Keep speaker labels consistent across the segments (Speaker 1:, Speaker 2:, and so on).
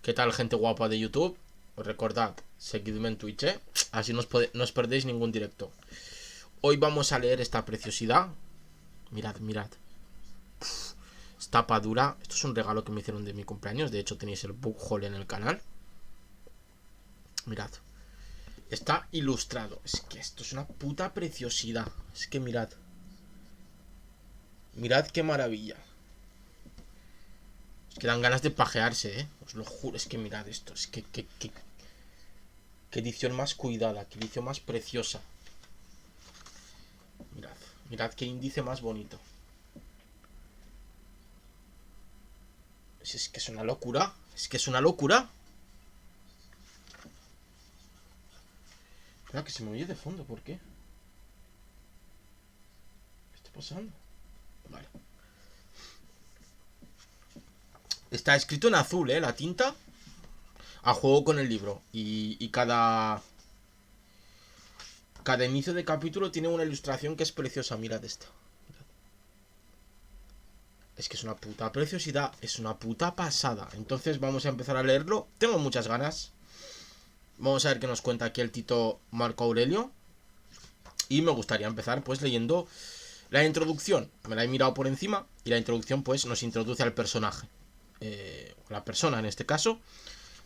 Speaker 1: ¿Qué tal, gente guapa de YouTube? Recordad, seguidme en Twitch, así no os perdéis ningún directo. Hoy vamos a leer esta preciosidad. Mirad, mirad. Es tapa dura. Esto es un regalo que me hicieron de mi cumpleaños. De hecho, tenéis el book haul en el canal. Mirad. Está ilustrado. Es que esto es una puta preciosidad. Es que mirad. Mirad qué maravilla. Es que dan ganas de pajearse, os lo juro. Es que mirad esto. Es que qué edición más cuidada. Qué edición más preciosa. Mirad. Mirad qué índice más bonito. Es que es una locura. Es que es una locura. Espera, que se me oye de fondo. ¿Por qué? ¿Qué está pasando? Vale. Está escrito en azul, la tinta. A juego con el libro. Y cada inicio de capítulo tiene una ilustración que es preciosa. Mirad esta. Es que es una puta preciosidad. Es una puta pasada. Entonces vamos a empezar a leerlo. Tengo muchas ganas. Vamos a ver qué nos cuenta aquí el Tito Marco Aurelio. Y me gustaría empezar pues leyendo la introducción. Me la he mirado por encima. Y la introducción pues nos introduce al personaje. La persona en este caso.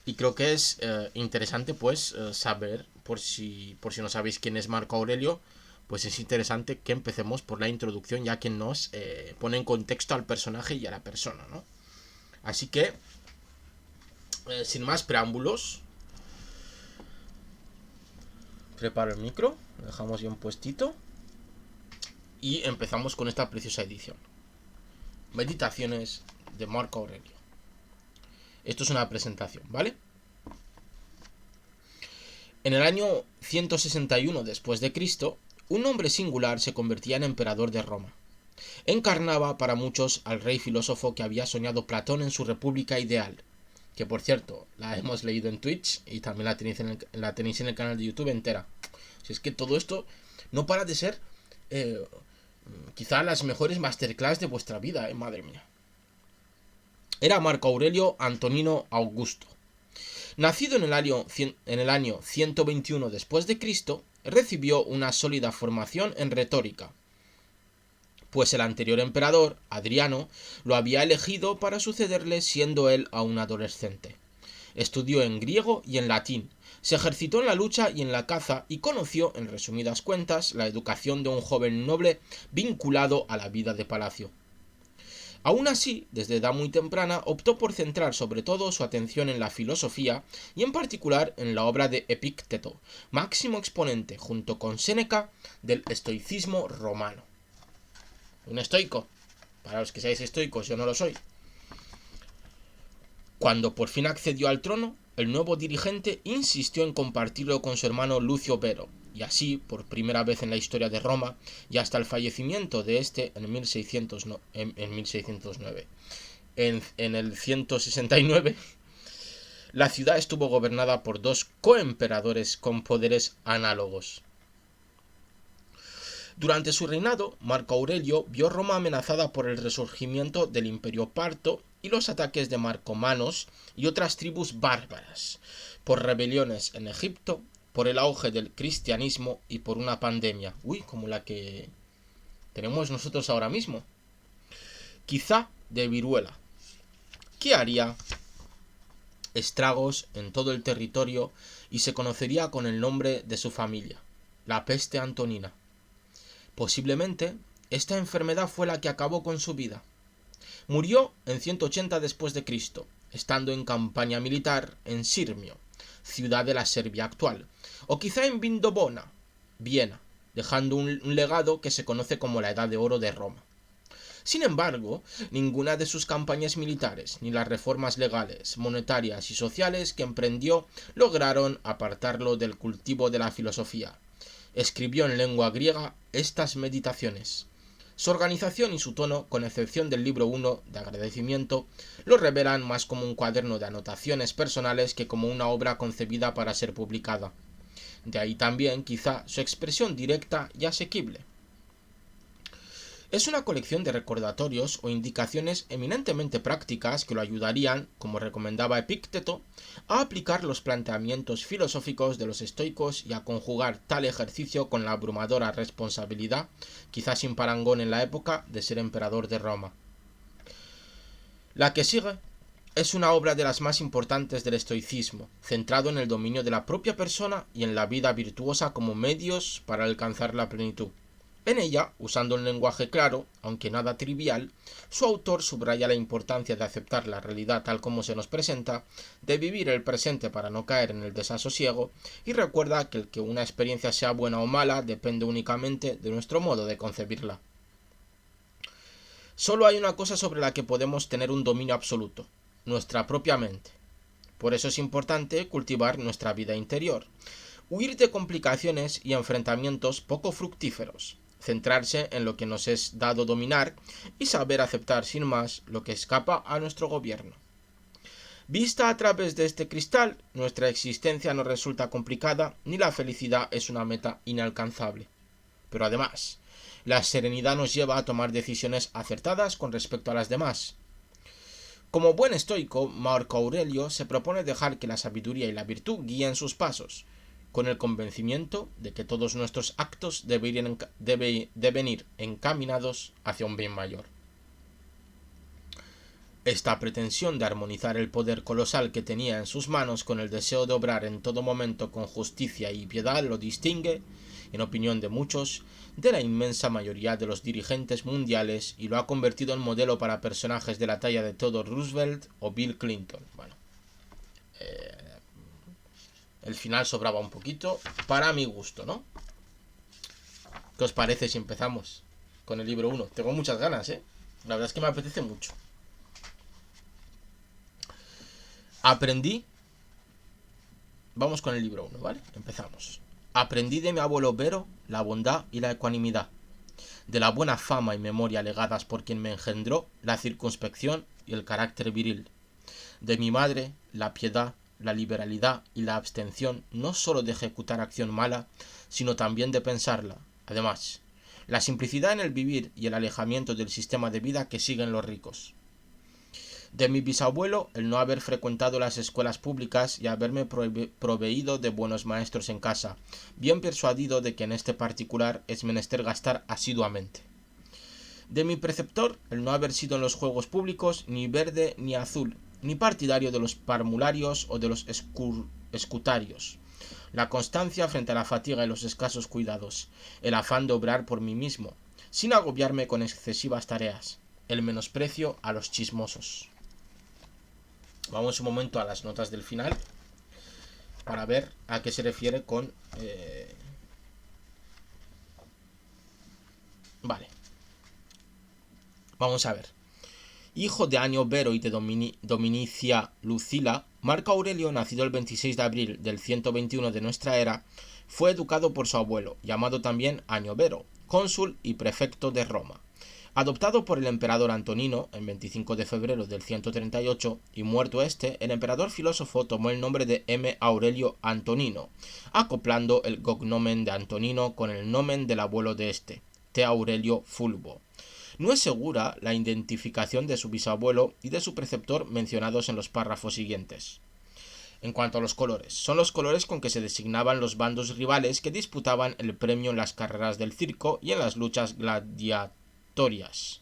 Speaker 1: Y creo que es interesante pues saber, por si no sabéis quién es Marco Aurelio, pues es interesante que empecemos por la introducción, ya que nos pone en contexto al personaje y a la persona, ¿no? Así que, sin más preámbulos, preparo el micro, lo dejamos bien puestito y empezamos con esta preciosa edición. Meditaciones de Marco Aurelio. Esto es una presentación, ¿vale? En el año 161 después de Cristo, un hombre singular se convertía en emperador de Roma. Encarnaba para muchos al rey filósofo que había soñado Platón en su república ideal, que por cierto la hemos leído en Twitch y también la tenéis en el canal de YouTube entera. Si es que todo esto no para de ser quizá las mejores masterclass de vuestra vida, madre mía. Era Marco Aurelio Antonino Augusto. Nacido en el año 121 después de Cristo, recibió una sólida formación en retórica, pues el anterior emperador, Adriano, lo había elegido para sucederle siendo él aún adolescente. Estudió en griego y en latín, se ejercitó en la lucha y en la caza y conoció, en resumidas cuentas, la educación de un joven noble vinculado a la vida de palacio. Aún así, desde edad muy temprana, optó por centrar sobre todo su atención en la filosofía y en particular en la obra de Epicteto, máximo exponente, junto con Séneca, del estoicismo romano. Un estoico. Para los que seáis estoicos, yo no lo soy. Cuando por fin accedió al trono, el nuevo dirigente insistió en compartirlo con su hermano Lucio Vero, y así, por primera vez en la historia de Roma, y hasta el fallecimiento de este en 1609. En el 169, la ciudad estuvo gobernada por dos coemperadores con poderes análogos. Durante su reinado, Marco Aurelio vio Roma amenazada por el resurgimiento del Imperio Parto y los ataques de marcomanos y otras tribus bárbaras, por rebeliones en Egipto, por el auge del cristianismo y por una pandemia, como la que tenemos nosotros ahora mismo, quizá de viruela, que haría estragos en todo el territorio y se conocería con el nombre de su familia, la peste antonina. Posiblemente, esta enfermedad fue la que acabó con su vida. Murió en 180 después de Cristo, estando en campaña militar en Sirmio, ciudad de la Serbia actual, o quizá en Vindobona, Viena, dejando un legado que se conoce como la Edad de Oro de Roma. Sin embargo, ninguna de sus campañas militares, ni las reformas legales, monetarias y sociales que emprendió lograron apartarlo del cultivo de la filosofía. Escribió en lengua griega estas meditaciones. Su organización y su tono, con excepción del libro 1 de agradecimiento, lo revelan más como un cuaderno de anotaciones personales que como una obra concebida para ser publicada. De ahí también, quizá, su expresión directa y asequible. Es una colección de recordatorios o indicaciones eminentemente prácticas que lo ayudarían, como recomendaba Epícteto, a aplicar los planteamientos filosóficos de los estoicos y a conjugar tal ejercicio con la abrumadora responsabilidad, quizás sin parangón en la época, de ser emperador de Roma. La que sigue es una obra de las más importantes del estoicismo, centrado en el dominio de la propia persona y en la vida virtuosa como medios para alcanzar la plenitud. En ella, usando un lenguaje claro, aunque nada trivial, su autor subraya la importancia de aceptar la realidad tal como se nos presenta, de vivir el presente para no caer en el desasosiego, y recuerda que el que una experiencia sea buena o mala depende únicamente de nuestro modo de concebirla. Solo hay una cosa sobre la que podemos tener un dominio absoluto: nuestra propia mente. Por eso es importante cultivar nuestra vida interior, huir de complicaciones y enfrentamientos poco fructíferos, centrarse en lo que nos es dado dominar y saber aceptar sin más lo que escapa a nuestro gobierno. Vista a través de este cristal, nuestra existencia no resulta complicada ni la felicidad es una meta inalcanzable. Pero además, la serenidad nos lleva a tomar decisiones acertadas con respecto a las demás. Como buen estoico, Marco Aurelio se propone dejar que la sabiduría y la virtud guíen sus pasos, con el convencimiento de que todos nuestros actos deben ir encaminados hacia un bien mayor. Esta pretensión de armonizar el poder colosal que tenía en sus manos con el deseo de obrar en todo momento con justicia y piedad lo distingue, en opinión de muchos, de la inmensa mayoría de los dirigentes mundiales y lo ha convertido en modelo para personajes de la talla de Theodore Roosevelt o Bill Clinton. Bueno, el final sobraba un poquito, para mi gusto, ¿no? ¿Qué os parece si empezamos con el libro 1? Tengo muchas ganas, ¿eh? La verdad es que me apetece mucho. Aprendí... Vamos con el libro 1, ¿vale? Empezamos. Aprendí de mi abuelo Vero la bondad y la ecuanimidad, de la buena fama y memoria legadas por quien me engendró, la circunspección y el carácter viril, de mi madre la piedad, la liberalidad y la abstención no sólo de ejecutar acción mala, sino también de pensarla. Además, la simplicidad en el vivir y el alejamiento del sistema de vida que siguen los ricos. De mi bisabuelo, el no haber frecuentado las escuelas públicas y haberme proveído de buenos maestros en casa, bien persuadido de que en este particular es menester gastar asiduamente. De mi preceptor, el no haber sido en los juegos públicos ni verde ni azul, ni partidario de los parmularios o de los escutarios. La constancia frente a la fatiga y los escasos cuidados, el afán de obrar por mí mismo, sin agobiarme con excesivas tareas, el menosprecio a los chismosos. Vamos un momento a las notas del final para ver a qué se refiere con... Vale. Vamos a ver. Hijo de Anio Vero y de Dominicia Lucila, Marco Aurelio, nacido el 26 de abril del 121 de nuestra era, fue educado por su abuelo, llamado también Anio Vero, cónsul y prefecto de Roma. Adoptado por el emperador Antonino en 25 de febrero del 138 y muerto este, el emperador filósofo tomó el nombre de M. Aurelio Antonino, acoplando el cognomen de Antonino con el nomen del abuelo de este, T. Aurelio Fulvo. No es segura la identificación de su bisabuelo y de su preceptor mencionados en los párrafos siguientes. En cuanto a los colores, son los colores con que se designaban los bandos rivales que disputaban el premio en las carreras del circo y en las luchas gladiatorias.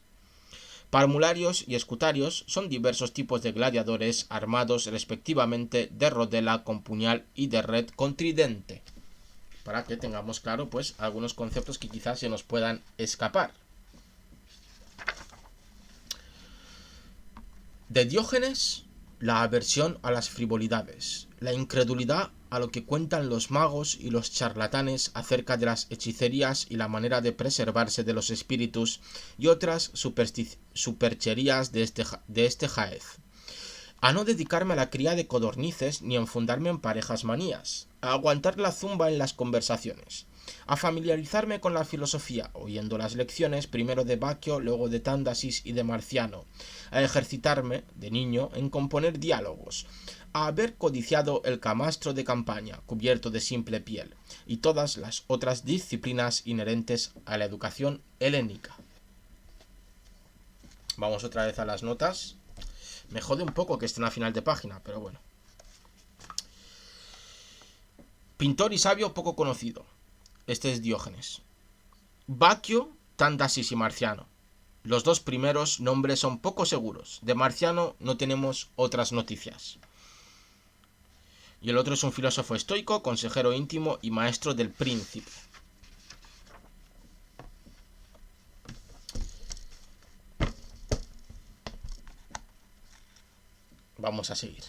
Speaker 1: Parmularios y escutarios son diversos tipos de gladiadores armados respectivamente de rodela con puñal y de red con tridente, para que tengamos claro pues algunos conceptos que quizás se nos puedan escapar. De Diógenes, la aversión a las frivolidades, la incredulidad a lo que cuentan los magos y los charlatanes acerca de las hechicerías y la manera de preservarse de los espíritus y otras supercherías de este jaez. A no dedicarme a la cría de codornices ni enfundarme en parejas manías, a aguantar la zumba en las conversaciones, a familiarizarme con la filosofía, oyendo las lecciones primero de Baquio, luego de Tándasis y de Marciano, a ejercitarme, de niño, en componer diálogos, a haber codiciado el camastro de campaña, cubierto de simple piel, y todas las otras disciplinas inherentes a la educación helénica. Vamos otra vez a las notas. Me jode un poco que estén a final de página, pero bueno. Pintor y sabio poco conocido. Este es Diógenes. Baquio, Tandasis y Marciano. Los dos primeros nombres son poco seguros. De Marciano no tenemos otras noticias. Y el otro es un filósofo estoico, consejero íntimo y maestro del príncipe. Vamos a seguir.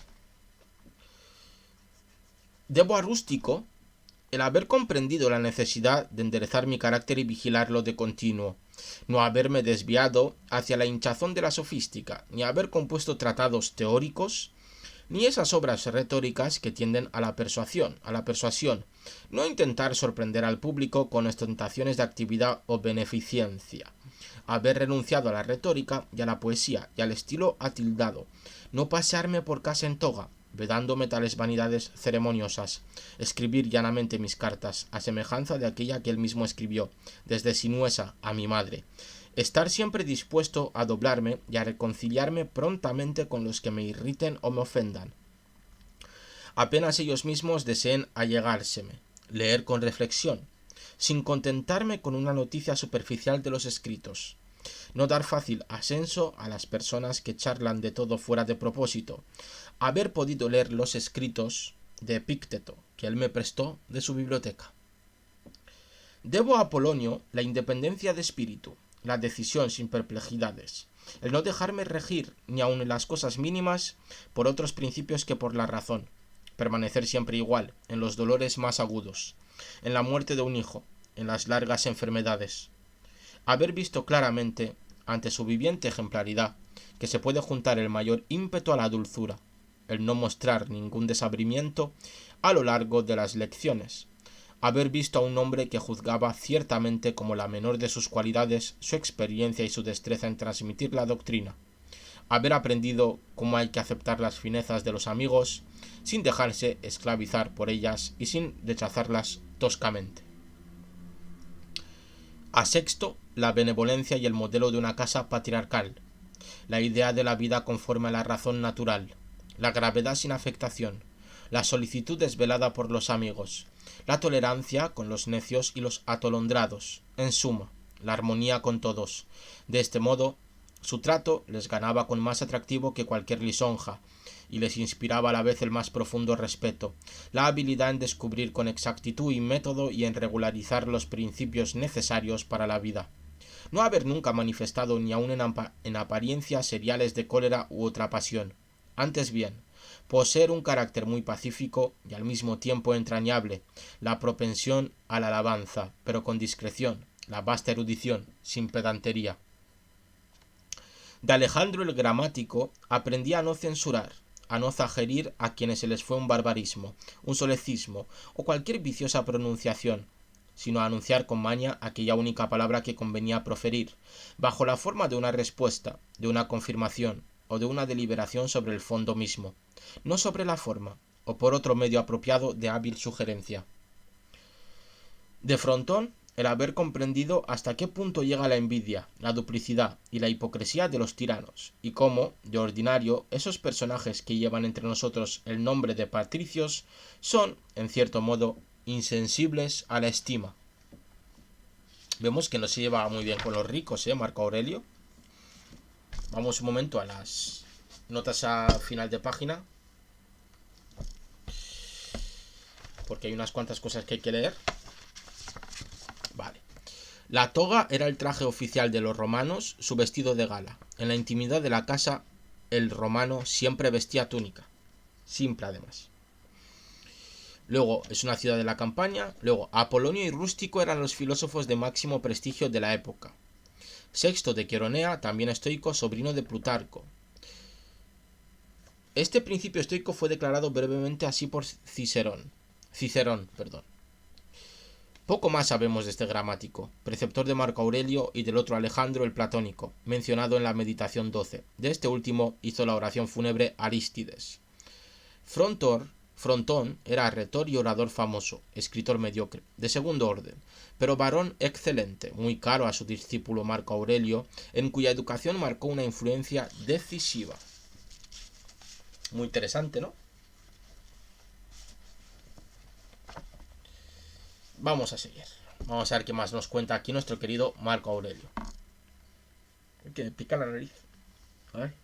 Speaker 1: Debo a Rústico el haber comprendido la necesidad de enderezar mi carácter y vigilarlo de continuo, no haberme desviado hacia la hinchazón de la sofística, ni haber compuesto tratados teóricos, ni esas obras retóricas que tienden a la persuasión, no intentar sorprender al público con ostentaciones de actividad o beneficencia, haber renunciado a la retórica y a la poesía y al estilo atildado, no pasearme por casa en toga, vedándome tales vanidades ceremoniosas, escribir llanamente mis cartas, a semejanza de aquella que él mismo escribió, desde Sinuesa a mi madre, estar siempre dispuesto a doblarme y a reconciliarme prontamente con los que me irriten o me ofendan, apenas ellos mismos deseen allegárseme, leer con reflexión, sin contentarme con una noticia superficial de los escritos, no dar fácil ascenso a las personas que charlan de todo fuera de propósito, haber podido leer los escritos de Epícteto, que él me prestó de su biblioteca. Debo a Apolonio la independencia de espíritu, la decisión sin perplejidades, el no dejarme regir, ni aun en las cosas mínimas, por otros principios que por la razón, permanecer siempre igual, en los dolores más agudos, en la muerte de un hijo, en las largas enfermedades, haber visto claramente, ante su viviente ejemplaridad, que se puede juntar el mayor ímpetu a la dulzura, el no mostrar ningún desabrimiento a lo largo de las lecciones, haber visto a un hombre que juzgaba ciertamente como la menor de sus cualidades su experiencia y su destreza en transmitir la doctrina, haber aprendido cómo hay que aceptar las finezas de los amigos sin dejarse esclavizar por ellas y sin rechazarlas toscamente. A Sexto, la benevolencia y el modelo de una casa patriarcal, la idea de la vida conforme a la razón natural, la gravedad sin afectación, la solicitud desvelada por los amigos, la tolerancia con los necios y los atolondrados, en suma, la armonía con todos. De este modo, su trato les ganaba con más atractivo que cualquier lisonja, y les inspiraba a la vez el más profundo respeto, la habilidad en descubrir con exactitud y método y en regularizar los principios necesarios para la vida. No haber nunca manifestado ni aun en apariencia seriales de cólera u otra pasión. Antes bien, poseer un carácter muy pacífico y al mismo tiempo entrañable, la propensión a la alabanza, pero con discreción, la vasta erudición, sin pedantería. De Alejandro el Gramático aprendí a no censurar, a no zaherir a quienes se les fue un barbarismo, un solecismo o cualquier viciosa pronunciación, sino a anunciar con maña aquella única palabra que convenía proferir, bajo la forma de una respuesta, de una confirmación o de una deliberación sobre el fondo mismo, no sobre la forma, o por otro medio apropiado de hábil sugerencia. De frontón, el haber comprendido hasta qué punto llega la envidia, la duplicidad y la hipocresía de los tiranos, y cómo, de ordinario, esos personajes que llevan entre nosotros el nombre de patricios son, en cierto modo, insensibles a la estima. Vemos que no se lleva muy bien con los ricos, Marco Aurelio. Vamos un momento a las notas a final de página, porque hay unas cuantas cosas que hay que leer. Vale. La toga era el traje oficial de los romanos, su vestido de gala. En la intimidad de la casa, el romano siempre vestía túnica, simple además. Luego, es una ciudad de la campaña. Luego, Apolonio y Rústico eran los filósofos de máximo prestigio de la época. Sexto de Queronea, también estoico, sobrino de Plutarco. Este principio estoico fue declarado brevemente así por Cicerón. Poco más sabemos de este gramático, preceptor de Marco Aurelio, y del otro Alejandro el Platónico, mencionado en la Meditación 12. De este último hizo la oración fúnebre Arístides. Frontor Frontón era retor y orador famoso, escritor mediocre, de segundo orden, pero varón excelente, muy caro a su discípulo Marco Aurelio, en cuya educación marcó una influencia decisiva. Muy interesante, ¿no? Vamos a seguir. Vamos a ver qué más nos cuenta aquí nuestro querido Marco Aurelio. Que me pica la nariz. A ver.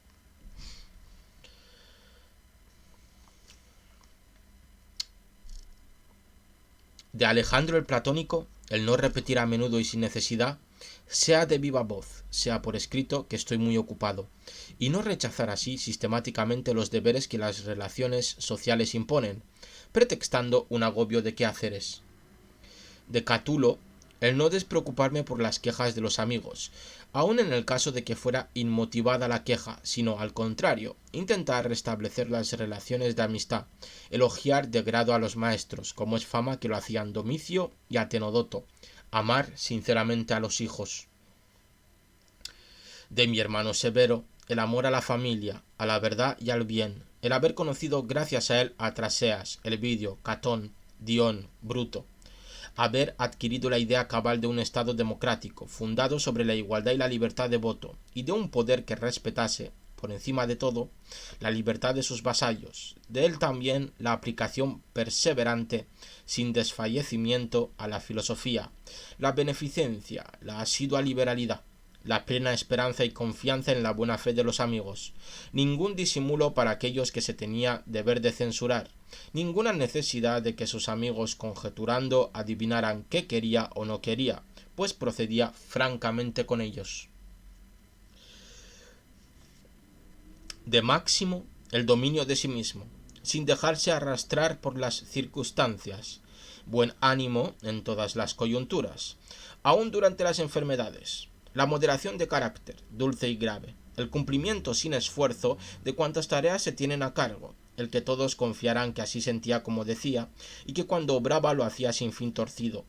Speaker 1: De Alejandro el Platónico, el no repetir a menudo y sin necesidad, sea de viva voz, sea por escrito, que estoy muy ocupado, y no rechazar así sistemáticamente los deberes que las relaciones sociales imponen, pretextando un agobio de quehaceres. De Catulo, el no despreocuparme por las quejas de los amigos, aun en el caso de que fuera inmotivada la queja, sino al contrario, intentar restablecer las relaciones de amistad, elogiar de grado a los maestros, como es fama que lo hacían Domicio y Atenodoto, amar sinceramente a los hijos. De mi hermano Severo, el amor a la familia, a la verdad y al bien, el haber conocido gracias a él a Traseas, Elvidio, Catón, Dion, Bruto, haber adquirido la idea cabal de un Estado democrático, fundado sobre la igualdad y la libertad de voto, y de un poder que respetase, por encima de todo, la libertad de sus vasallos. De él también la aplicación perseverante, sin desfallecimiento, a la filosofía, la beneficencia, la asidua liberalidad, la plena esperanza y confianza en la buena fe de los amigos, ningún disimulo para aquellos que se tenía deber de censurar, ninguna necesidad de que sus amigos conjeturando adivinaran qué quería o no quería, pues procedía francamente con ellos. De Máximo, el dominio de sí mismo, sin dejarse arrastrar por las circunstancias, buen ánimo en todas las coyunturas, aun durante las enfermedades, la moderación de carácter, dulce y grave, el cumplimiento sin esfuerzo de cuantas tareas se tienen a cargo, el que todos confiaran que así sentía como decía, y que cuando obraba lo hacía sin fin torcido.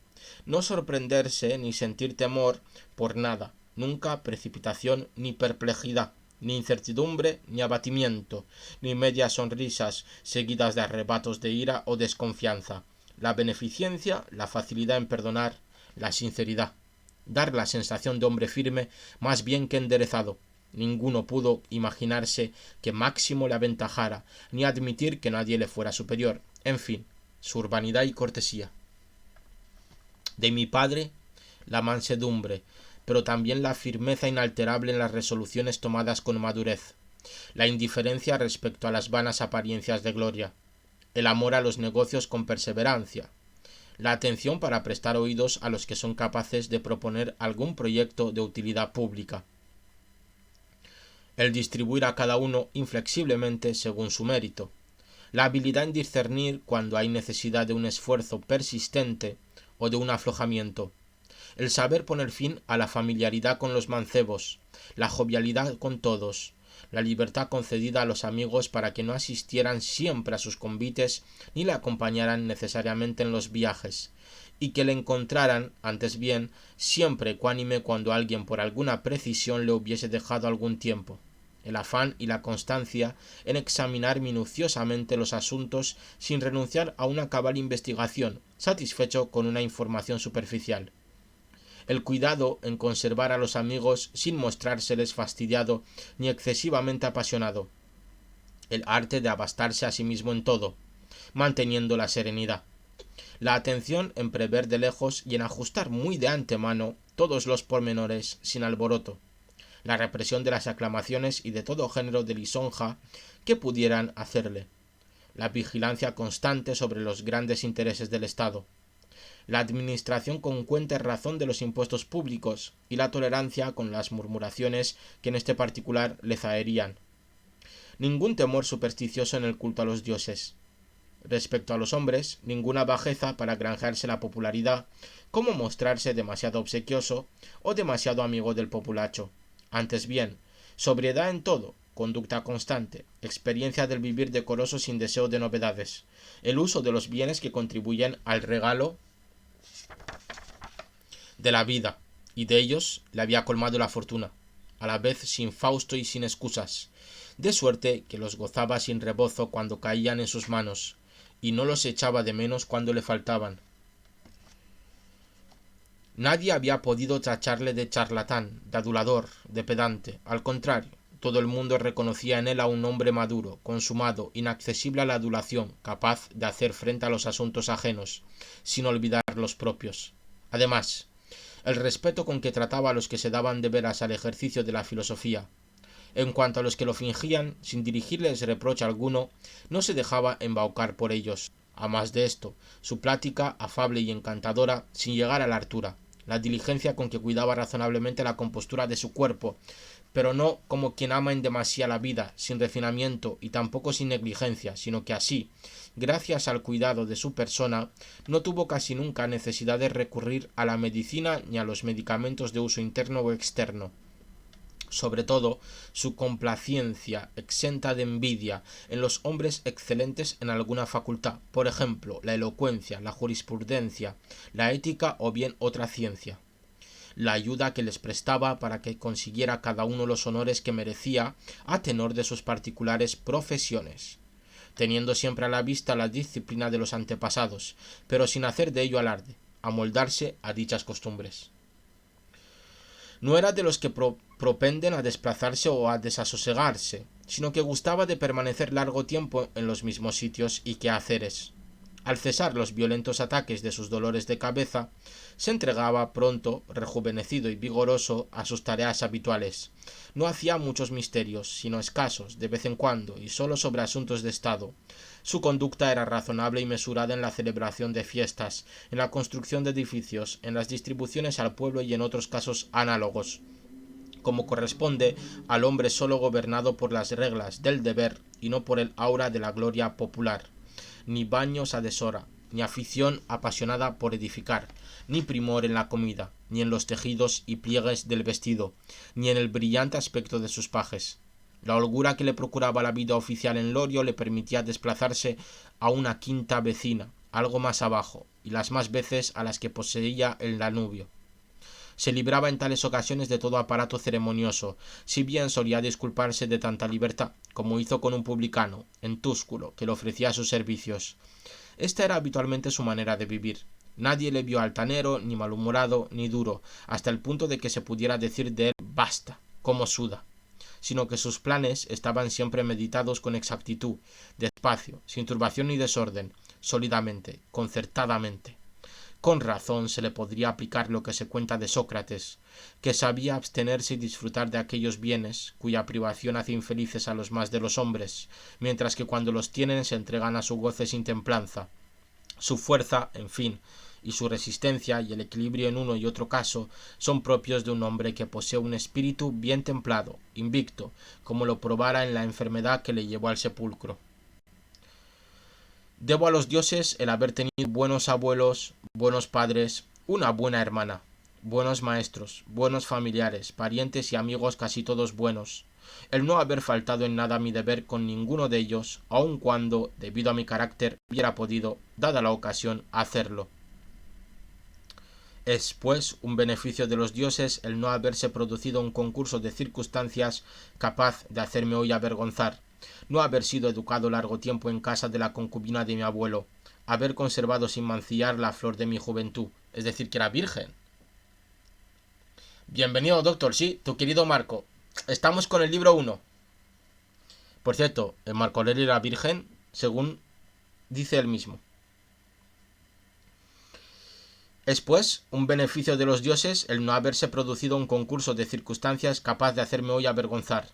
Speaker 1: No sorprenderse ni sentir temor por nada, nunca precipitación ni perplejidad, ni incertidumbre ni abatimiento, ni medias sonrisas seguidas de arrebatos de ira o desconfianza, la beneficencia, la facilidad en perdonar, la sinceridad, dar la sensación de hombre firme más bien que enderezado. Ninguno pudo imaginarse que Máximo le aventajara, ni admitir que nadie le fuera superior. En fin, su urbanidad y cortesía. De mi padre, la mansedumbre, pero también la firmeza inalterable en las resoluciones tomadas con madurez, la indiferencia respecto a las vanas apariencias de gloria, el amor a los negocios con perseverancia, la atención para prestar oídos a los que son capaces de proponer algún proyecto de utilidad pública, el distribuir a cada uno inflexiblemente según su mérito, la habilidad en discernir cuando hay necesidad de un esfuerzo persistente o de un aflojamiento, el saber poner fin a la familiaridad con los mancebos, la jovialidad con todos, la libertad concedida a los amigos para que no asistieran siempre a sus convites ni le acompañaran necesariamente en los viajes, y que le encontraran, antes bien, siempre ecuánime cuando alguien por alguna precisión le hubiese dejado algún tiempo, el afán y la constancia en examinar minuciosamente los asuntos sin renunciar a una cabal investigación, satisfecho con una información superficial, el cuidado en conservar a los amigos sin mostrárseles fastidiado ni excesivamente apasionado, el arte de abastarse a sí mismo en todo, manteniendo la serenidad, la atención en prever de lejos y en ajustar muy de antemano todos los pormenores sin alboroto, la represión de las aclamaciones y de todo género de lisonja que pudieran hacerle, la vigilancia constante sobre los grandes intereses del Estado, la administración con cuenta y razón de los impuestos públicos y la tolerancia con las murmuraciones que en este particular le zaherían. Ningún temor supersticioso en el culto a los dioses. Respecto a los hombres, ninguna bajeza para granjearse la popularidad, como mostrarse demasiado obsequioso o demasiado amigo del populacho. Antes bien, sobriedad en todo, conducta constante, experiencia del vivir decoroso sin deseo de novedades, el uso de los bienes que contribuyen al regalo de la vida, y de ellos le había colmado la fortuna, a la vez sin fausto y sin excusas, de suerte que los gozaba sin rebozo cuando caían en sus manos, y no los echaba de menos cuando le faltaban. Nadie había podido tacharle de charlatán, de adulador, de pedante. Al contrario, todo el mundo reconocía en él a un hombre maduro, consumado, inaccesible a la adulación, capaz de hacer frente a los asuntos ajenos, sin olvidar los propios. Además, el respeto con que trataba a los que se daban de veras al ejercicio de la filosofía. En cuanto a los que lo fingían, sin dirigirles reproche alguno, no se dejaba embaucar por ellos. A más de esto, su plática, afable y encantadora, sin llegar a la hartura, la diligencia con que cuidaba razonablemente la compostura de su cuerpo, pero no como quien ama en demasía la vida, sin refinamiento y tampoco sin negligencia, sino que así, gracias al cuidado de su persona, no tuvo casi nunca necesidad de recurrir a la medicina ni a los medicamentos de uso interno o externo. Sobre todo, su complacencia exenta de envidia en los hombres excelentes en alguna facultad, por ejemplo, la elocuencia, la jurisprudencia, la ética o bien otra ciencia. La ayuda que les prestaba para que consiguiera cada uno los honores que merecía a tenor de sus particulares profesiones, teniendo siempre a la vista la disciplina de los antepasados, pero sin hacer de ello alarde, amoldarse a dichas costumbres. No era de los que propenden a desplazarse o a desasosegarse, sino que gustaba de permanecer largo tiempo en los mismos sitios y quehaceres. Al cesar los violentos ataques de sus dolores de cabeza, se entregaba pronto, rejuvenecido y vigoroso, a sus tareas habituales. No hacía muchos misterios, sino escasos, de vez en cuando, y sólo sobre asuntos de estado. Su conducta era razonable y mesurada en la celebración de fiestas, en la construcción de edificios, en las distribuciones al pueblo y en otros casos análogos, como corresponde al hombre solo gobernado por las reglas del deber y no por el aura de la gloria popular. Ni baños a deshora, ni afición apasionada por edificar, ni primor en la comida, ni en los tejidos y pliegues del vestido, ni en el brillante aspecto de sus pajes. La holgura que le procuraba la vida oficial en Lorio le permitía desplazarse a una quinta vecina, algo más abajo, y las más veces a las que poseía el Danubio. Se libraba en tales ocasiones de todo aparato ceremonioso, si bien solía disculparse de tanta libertad, como hizo con un publicano, en Túsculo, que le ofrecía sus servicios. Esta era habitualmente su manera de vivir. Nadie le vio altanero, ni malhumorado, ni duro, hasta el punto de que se pudiera decir de él «basta», como suda, sino que sus planes estaban siempre meditados con exactitud, despacio, sin turbación ni desorden, sólidamente, concertadamente. Con razón se le podría aplicar lo que se cuenta de Sócrates, que sabía abstenerse y disfrutar de aquellos bienes cuya privación hace infelices a los más de los hombres, mientras que cuando los tienen se entregan a su goce sin templanza. Su fuerza, en fin, y su resistencia y el equilibrio en uno y otro caso son propios de un hombre que posee un espíritu bien templado, invicto, como lo probara en la enfermedad que le llevó al sepulcro. Debo a los dioses el haber tenido buenos abuelos, buenos padres, una buena hermana, buenos maestros, buenos familiares, parientes y amigos casi todos buenos, el no haber faltado en nada a mi deber con ninguno de ellos, aun cuando, debido a mi carácter, hubiera podido, dada la ocasión, hacerlo. Es, pues, un beneficio de los dioses el no haberse producido un concurso de circunstancias capaz de hacerme hoy avergonzar, no haber sido educado largo tiempo en casa de la concubina de mi abuelo, haber conservado sin mancillar la flor de mi juventud, es decir, que era virgen. Bienvenido, doctor, sí, tu querido Marco. Estamos con el libro 1. Por cierto, el Marco Aurelio era virgen, según dice él mismo. Es, pues, un beneficio de los dioses el no haberse producido un concurso de circunstancias capaz de hacerme hoy avergonzar,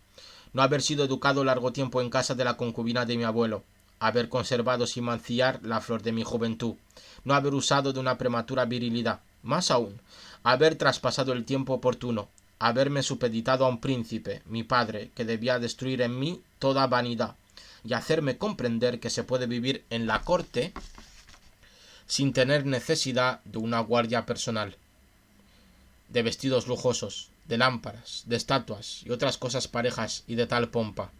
Speaker 1: no haber sido educado largo tiempo en casa de la concubina de mi abuelo, haber conservado sin mancillar la flor de mi juventud, no haber usado de una prematura virilidad, más aún, haber traspasado el tiempo oportuno, haberme supeditado a un príncipe, mi padre, que debía destruir en mí toda vanidad, y hacerme comprender que se puede vivir en la corte sin tener necesidad de una guardia personal, de vestidos lujosos, de lámparas, de estatuas y otras cosas parejas y de tal pompa,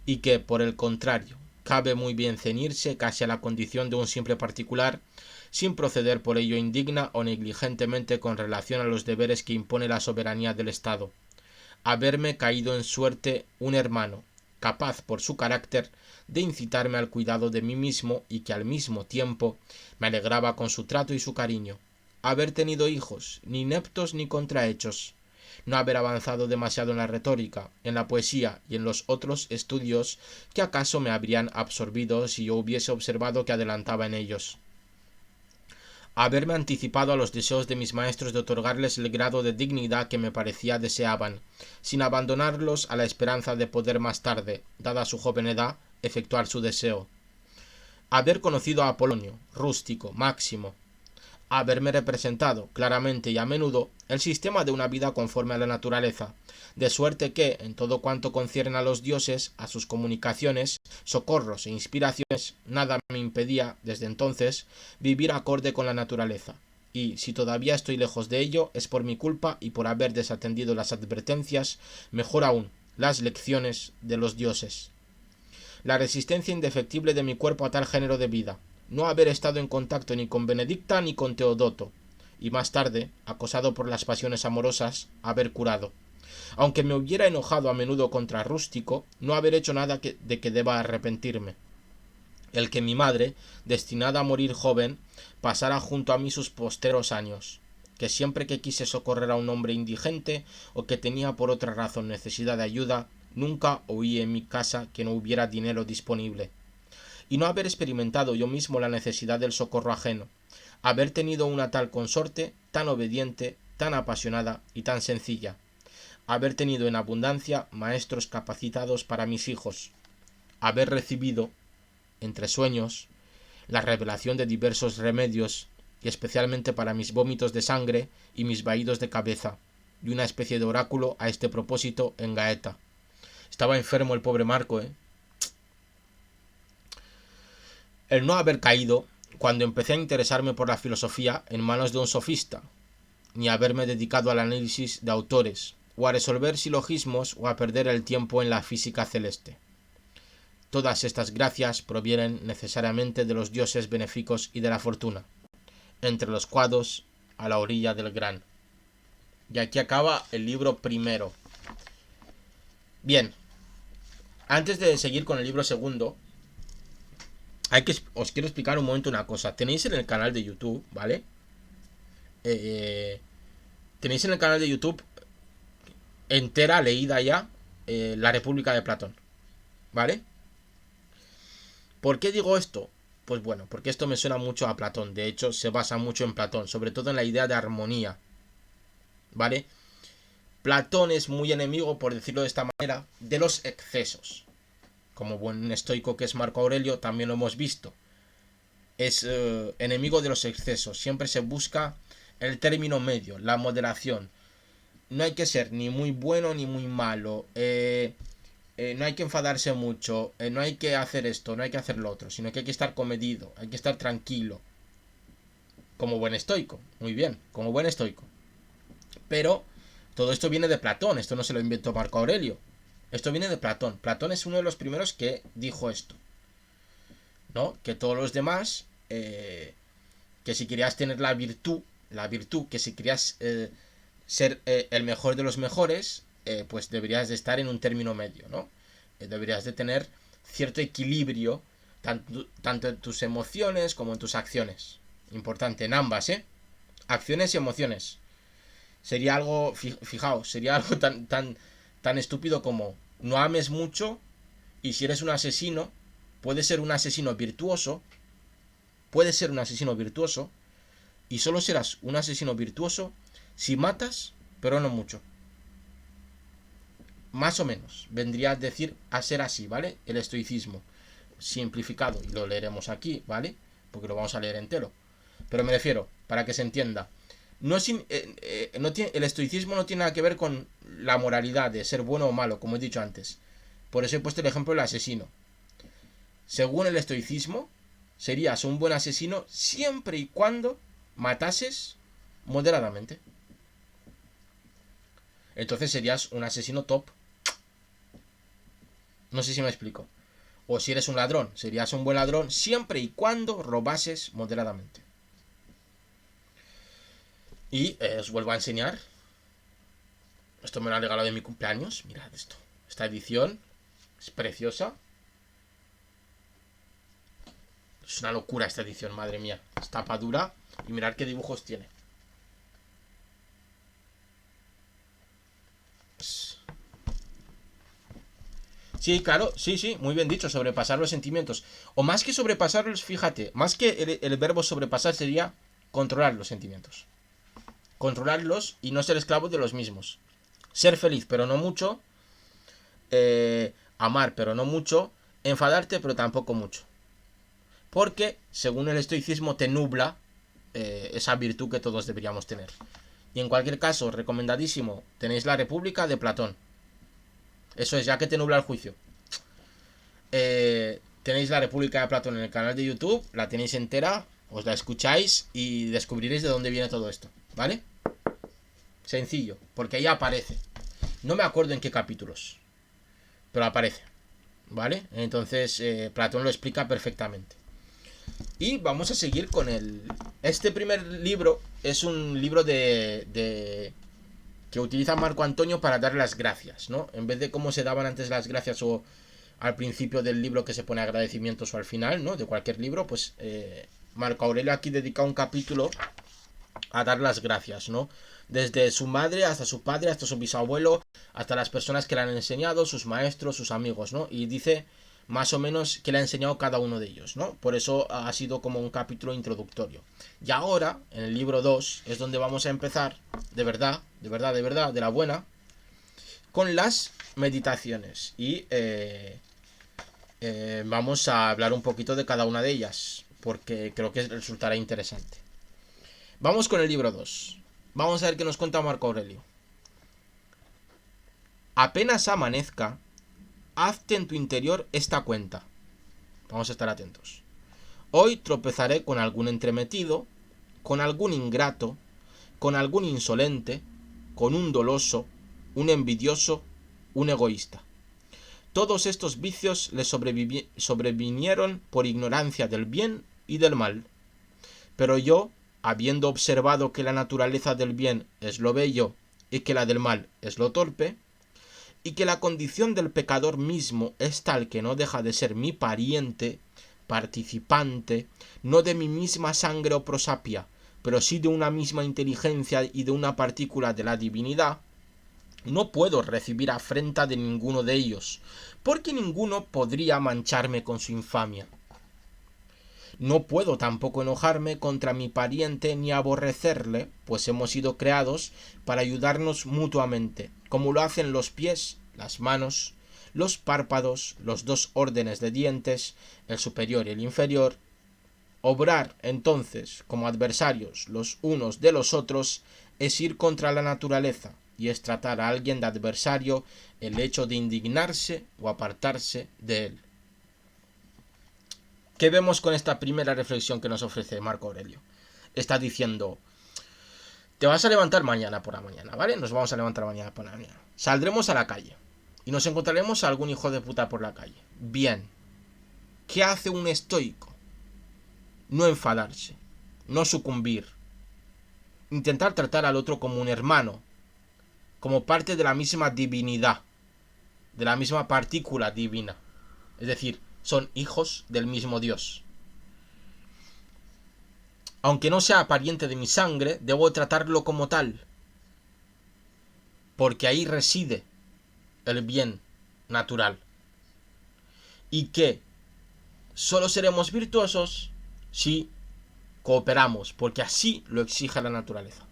Speaker 1: y que, por el contrario, cabe muy bien ceñirse casi a la condición de un simple particular, sin proceder por ello indigna o negligentemente con relación a los deberes que impone la soberanía del Estado. Haberme caído en suerte un hermano, capaz por su carácter de incitarme al cuidado de mí mismo y que al mismo tiempo me alegraba con su trato y su cariño. Haber tenido hijos, ni ineptos ni contrahechos. No haber avanzado demasiado en la retórica, en la poesía y en los otros estudios que acaso me habrían absorbido si yo hubiese observado que adelantaba en ellos. Haberme anticipado a los deseos de mis maestros de otorgarles el grado de dignidad que me parecía deseaban, sin abandonarlos a la esperanza de poder más tarde, dada su joven edad, efectuar su deseo. Haber conocido a Apolonio, Rústico, Máximo. Haberme representado, claramente y a menudo, el sistema de una vida conforme a la naturaleza, de suerte que, en todo cuanto concierne a los dioses, a sus comunicaciones, socorros e inspiraciones, nada me impedía, desde entonces, vivir acorde con la naturaleza. Y, si todavía estoy lejos de ello, es por mi culpa y por haber desatendido las advertencias, mejor aún, las lecciones de los dioses. La resistencia indefectible de mi cuerpo a tal género de vida, no haber estado en contacto ni con Benedicta ni con Teodoto, y más tarde, acosado por las pasiones amorosas, haber curado. Aunque me hubiera enojado a menudo contra Rústico, no haber hecho nada de que deba arrepentirme. El que mi madre, destinada a morir joven, pasara junto a mí sus posteros años, que siempre que quise socorrer a un hombre indigente o que tenía por otra razón necesidad de ayuda, nunca oí en mi casa que no hubiera dinero disponible. Y no haber experimentado yo mismo la necesidad del socorro ajeno, haber tenido una tal consorte, tan obediente, tan apasionada y tan sencilla, haber tenido en abundancia maestros capacitados para mis hijos, haber recibido, entre sueños, la revelación de diversos remedios, y especialmente para mis vómitos de sangre y mis vaídos de cabeza, y una especie de oráculo a este propósito en Gaeta. Estaba enfermo el pobre Marco, El no haber caído, cuando empecé a interesarme por la filosofía, en manos de un sofista, ni haberme dedicado al análisis de autores, o a resolver silogismos o a perder el tiempo en la física celeste. Todas estas gracias provienen necesariamente de los dioses benéficos y de la fortuna, entre los cuadros a la orilla del Gran. Y aquí acaba el libro primero. Bien, antes de seguir con el libro segundo, os quiero explicar un momento una cosa. Tenéis en el canal de YouTube, ¿vale? Tenéis en el canal de YouTube entera, leída ya, La República de Platón, ¿vale? ¿Por qué digo esto? Pues bueno, porque esto me suena mucho a Platón. De hecho, se basa mucho en Platón, sobre todo en la idea de armonía, ¿vale? Platón es muy enemigo, por decirlo de esta manera, de los excesos. Como buen estoico que es Marco Aurelio, también lo hemos visto. Es enemigo de los excesos. Siempre se busca el término medio, la moderación. No hay que ser ni muy bueno ni muy malo. No hay que enfadarse mucho. No hay que hacer esto, no hay que hacer lo otro. Sino que hay que estar comedido, hay que estar tranquilo. Como buen estoico. Muy bien, como buen estoico. Pero todo esto viene de Platón. Esto no se lo inventó Marco Aurelio. Esto viene de Platón. Platón es uno de los primeros que dijo esto, ¿no? Que todos los demás, que si querías tener la virtud, que si querías ser el mejor de los mejores, pues deberías de estar en un término medio, ¿no? Deberías de tener cierto equilibrio, tanto en tus emociones como en tus acciones. Importante, en ambas, acciones y emociones. Sería algo, fijaos, sería algo tan estúpido como no ames mucho, y si eres un asesino, puedes ser un asesino virtuoso, y solo serás un asesino virtuoso si matas, pero no mucho. Más o menos, vendría a decir a ser así, ¿vale? El estoicismo, simplificado, y lo leeremos aquí, ¿vale? Porque lo vamos a leer entero. Pero me refiero, para que se entienda, el estoicismo no tiene nada que ver con la moralidad de ser bueno o malo, como he dicho antes. Por eso he puesto el ejemplo del asesino. Según el estoicismo, serías un buen asesino siempre y cuando matases moderadamente. Entonces serías un asesino top. No sé si me explico. O si eres un ladrón, serías un buen ladrón siempre y cuando robases moderadamente. Y os vuelvo a enseñar. Esto me lo han regalado en mi cumpleaños. Mirad esto. Esta edición. Es preciosa. Es una locura esta edición, madre mía. Es tapa dura y mirad qué dibujos tiene. Sí, claro, sí, muy bien dicho, sobrepasar los sentimientos. O más que sobrepasarlos, fíjate, más que el verbo sobrepasar sería controlar los sentimientos. Controlarlos y no ser esclavo de los mismos. Ser feliz, pero no mucho. Amar, pero no mucho. Enfadarte, pero tampoco mucho. Porque, según el estoicismo, te nubla esa virtud que todos deberíamos tener. Y en cualquier caso, recomendadísimo, tenéis La República de Platón. Eso es, ya que te nubla el juicio. Tenéis La República de Platón en el canal de YouTube, la tenéis entera, os la escucháis y descubriréis de dónde viene todo esto, ¿vale? Sencillo, porque ahí aparece. No me acuerdo en qué capítulos, pero aparece, ¿vale? Entonces Platón lo explica perfectamente. Y vamos a seguir con el... Este primer libro es un libro que utiliza Marco Antonio para dar las gracias, ¿no? En vez de cómo se daban antes las gracias o al principio del libro que se pone agradecimientos o al final, ¿no? De cualquier libro, pues Marco Aurelio aquí dedica un capítulo a dar las gracias, ¿no? Desde su madre hasta su padre, hasta su bisabuelo, hasta las personas que le han enseñado, sus maestros, sus amigos, ¿no? Y dice más o menos que le ha enseñado cada uno de ellos, ¿no? Por eso ha sido como un capítulo introductorio. Y ahora, en el libro 2, es donde vamos a empezar, de verdad, de la buena, con las meditaciones. Y vamos a hablar un poquito de cada una de ellas, porque creo que resultará interesante. Vamos con el libro 2. Vamos a ver qué nos cuenta Marco Aurelio. Apenas amanezca, hazte en tu interior esta cuenta. Vamos a estar atentos. Hoy tropezaré con algún entremetido, con algún ingrato, con algún insolente, con un doloso, un envidioso, un egoísta. Todos estos vicios le sobrevinieron por ignorancia del bien y del mal. Pero yo, habiendo observado que la naturaleza del bien es lo bello y que la del mal es lo torpe, y que la condición del pecador mismo es tal que no deja de ser mi pariente, participante, no de mi misma sangre o prosapia, pero sí de una misma inteligencia y de una partícula de la divinidad, no puedo recibir afrenta de ninguno de ellos, porque ninguno podría mancharme con su infamia. No puedo tampoco enojarme contra mi pariente ni aborrecerle, pues hemos sido creados para ayudarnos mutuamente, como lo hacen los pies, las manos, los párpados, los dos órdenes de dientes, el superior y el inferior. Obrar, entonces, como adversarios los unos de los otros, es ir contra la naturaleza, y es tratar a alguien de adversario el hecho de indignarse o apartarse de él. ¿Qué vemos con esta primera reflexión que nos ofrece Marco Aurelio? Está diciendo, te vas a levantar mañana por la mañana, ¿vale? Nos vamos a levantar mañana por la mañana. Saldremos a la calle y nos encontraremos a algún hijo de puta por la calle. Bien. ¿Qué hace un estoico? No enfadarse, no sucumbir. Intentar tratar al otro como un hermano, como parte de la misma divinidad, de la misma partícula divina. Es decir, son hijos del mismo Dios. Aunque no sea pariente de mi sangre, debo tratarlo como tal, porque ahí reside el bien natural. Y que solo seremos virtuosos si cooperamos, porque así lo exige la naturaleza.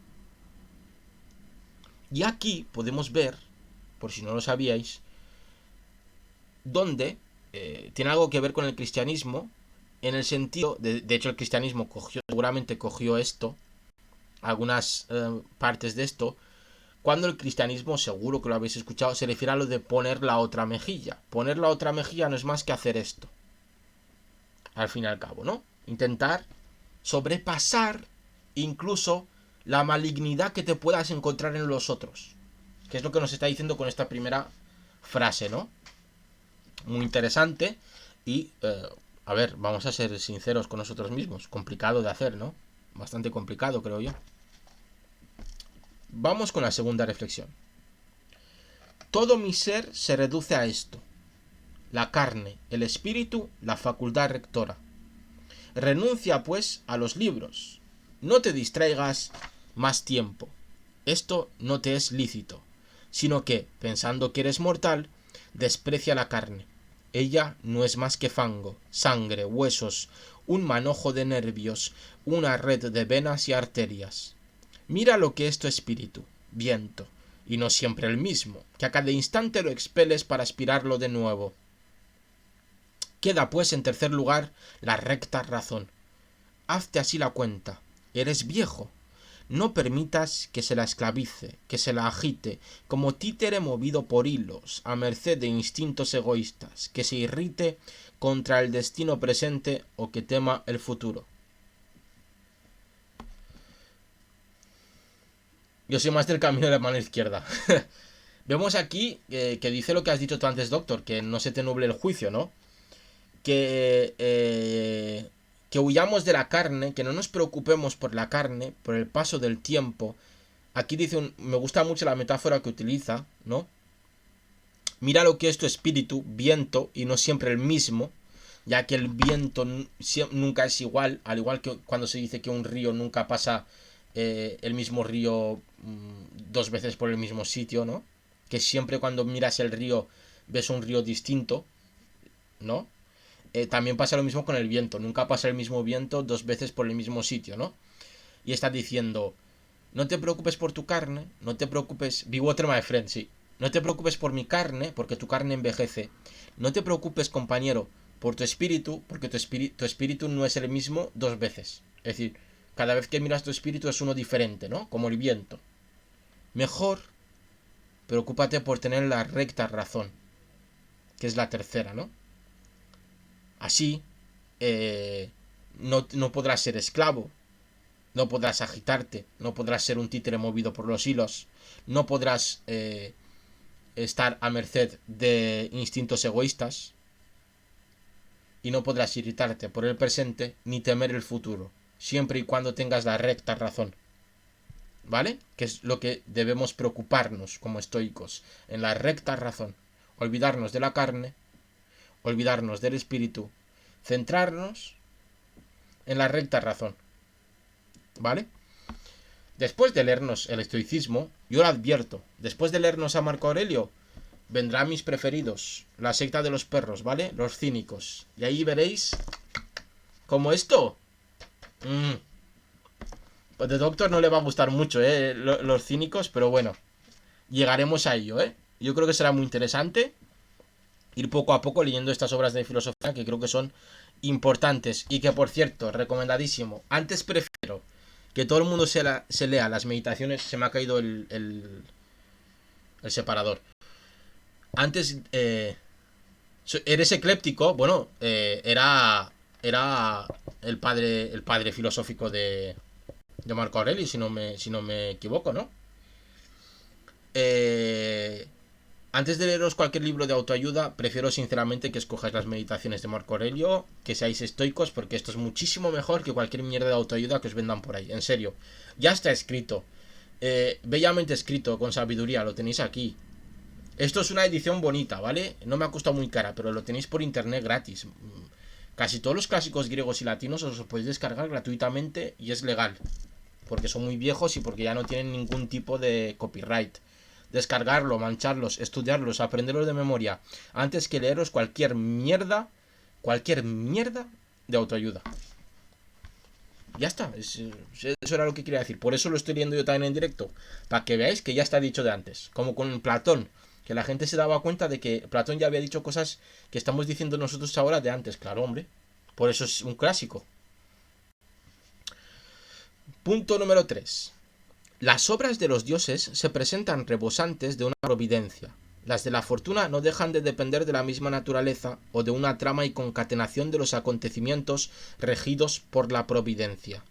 Speaker 1: Y aquí podemos ver, por si no lo sabíais, donde tiene algo que ver con el cristianismo, en el sentido, de hecho el cristianismo seguramente cogió esto, algunas partes de esto, cuando el cristianismo, seguro que lo habéis escuchado, se refiere a lo de poner la otra mejilla. Poner la otra mejilla no es más que hacer esto, al fin y al cabo, ¿no? Intentar sobrepasar incluso la malignidad que te puedas encontrar en los otros, que es lo que nos está diciendo con esta primera frase, ¿no? Muy interesante y, a ver, vamos a ser sinceros con nosotros mismos. Complicado de hacer, ¿no? Bastante complicado, creo yo. Vamos con la segunda reflexión. Todo mi ser se reduce a esto, la carne, el espíritu, la facultad rectora. Renuncia, pues, a los libros. No te distraigas más tiempo. Esto no te es lícito, sino que, pensando que eres mortal, desprecia la carne. Ella no es más que fango, sangre, huesos, un manojo de nervios, una red de venas y arterias. Mira lo que es tu espíritu, viento, y no siempre el mismo, que a cada instante lo expeles para aspirarlo de nuevo. Queda pues en tercer lugar la recta razón. Hazte así la cuenta. Eres viejo. No permitas que se la esclavice, que se la agite, como títere movido por hilos, a merced de instintos egoístas, que se irrite contra el destino presente o que tema el futuro. Yo soy más del camino de la mano izquierda. Vemos aquí que dice lo que has dicho tú antes, doctor, que no se te nuble el juicio, ¿no? Que huyamos de la carne, que no nos preocupemos por la carne, por el paso del tiempo. Aquí dice, me gusta mucho la metáfora que utiliza, ¿no? Mira lo que es tu espíritu, viento, y no siempre el mismo, ya que el viento nunca es igual, al igual que cuando se dice que un río nunca pasa el mismo río dos veces por el mismo sitio, ¿no? Que siempre cuando miras el río ves un río distinto, ¿no? También pasa lo mismo con el viento, nunca pasa el mismo viento dos veces por el mismo sitio, ¿no? Y está diciendo, no te preocupes por tu carne, no te preocupes, Be Water my friend, sí, no te preocupes por mi carne, porque tu carne envejece, no te preocupes, compañero, por tu espíritu, porque tu espíritu no es el mismo dos veces, es decir, cada vez que miras tu espíritu es uno diferente, ¿no? Como el viento. Mejor, preocúpate por tener la recta razón, que es la tercera, ¿no? Así, no podrás ser esclavo, no podrás agitarte, no podrás ser un títere movido por los hilos, no podrás estar a merced de instintos egoístas y no podrás irritarte por el presente ni temer el futuro, siempre y cuando tengas la recta razón. ¿Vale? Que es lo que debemos preocuparnos como estoicos, en la recta razón. Olvidarnos de la carne, olvidarnos del espíritu, centrarnos en la recta razón. ¿Vale? Después de leernos el estoicismo, yo lo advierto, después de leernos a Marco Aurelio, vendrán mis preferidos, la secta de los perros, ¿vale? Los cínicos. Y ahí veréis como esto. Pues de Doctor no le va a gustar mucho, los cínicos, pero bueno, llegaremos a ello, Yo creo que será muy interesante ir poco a poco leyendo estas obras de filosofía que creo que son importantes y que, por cierto, recomendadísimo. Antes prefiero que todo el mundo se lea las meditaciones. Se me ha caído el separador. Antes, eres ecléptico. Bueno, era el padre filosófico de Marco Aurelio, si no me equivoco, ¿no? Antes de leeros cualquier libro de autoayuda, prefiero sinceramente que escojáis las meditaciones de Marco Aurelio, que seáis estoicos, porque esto es muchísimo mejor que cualquier mierda de autoayuda que os vendan por ahí, en serio. Ya está escrito, bellamente escrito, con sabiduría, lo tenéis aquí. Esto es una edición bonita, ¿vale? No me ha costado muy cara, pero lo tenéis por internet gratis. Casi todos los clásicos griegos y latinos os los podéis descargar gratuitamente y es legal, porque son muy viejos y porque ya no tienen ningún tipo de copyright. Descargarlo, mancharlos, estudiarlos, aprenderlos de memoria, antes que leeros cualquier mierda de autoayuda. Ya está, eso era lo que quería decir. Por eso lo estoy leyendo yo también en directo, para que veáis que ya está dicho de antes. Como con Platón, que la gente se daba cuenta de que Platón ya había dicho cosas que estamos diciendo nosotros ahora de antes. Claro, hombre, por eso es un clásico. Punto número 3. Las obras de los dioses se presentan rebosantes de una providencia. Las de la fortuna no dejan de depender de la misma naturaleza o de una trama y concatenación de los acontecimientos regidos por la providencia.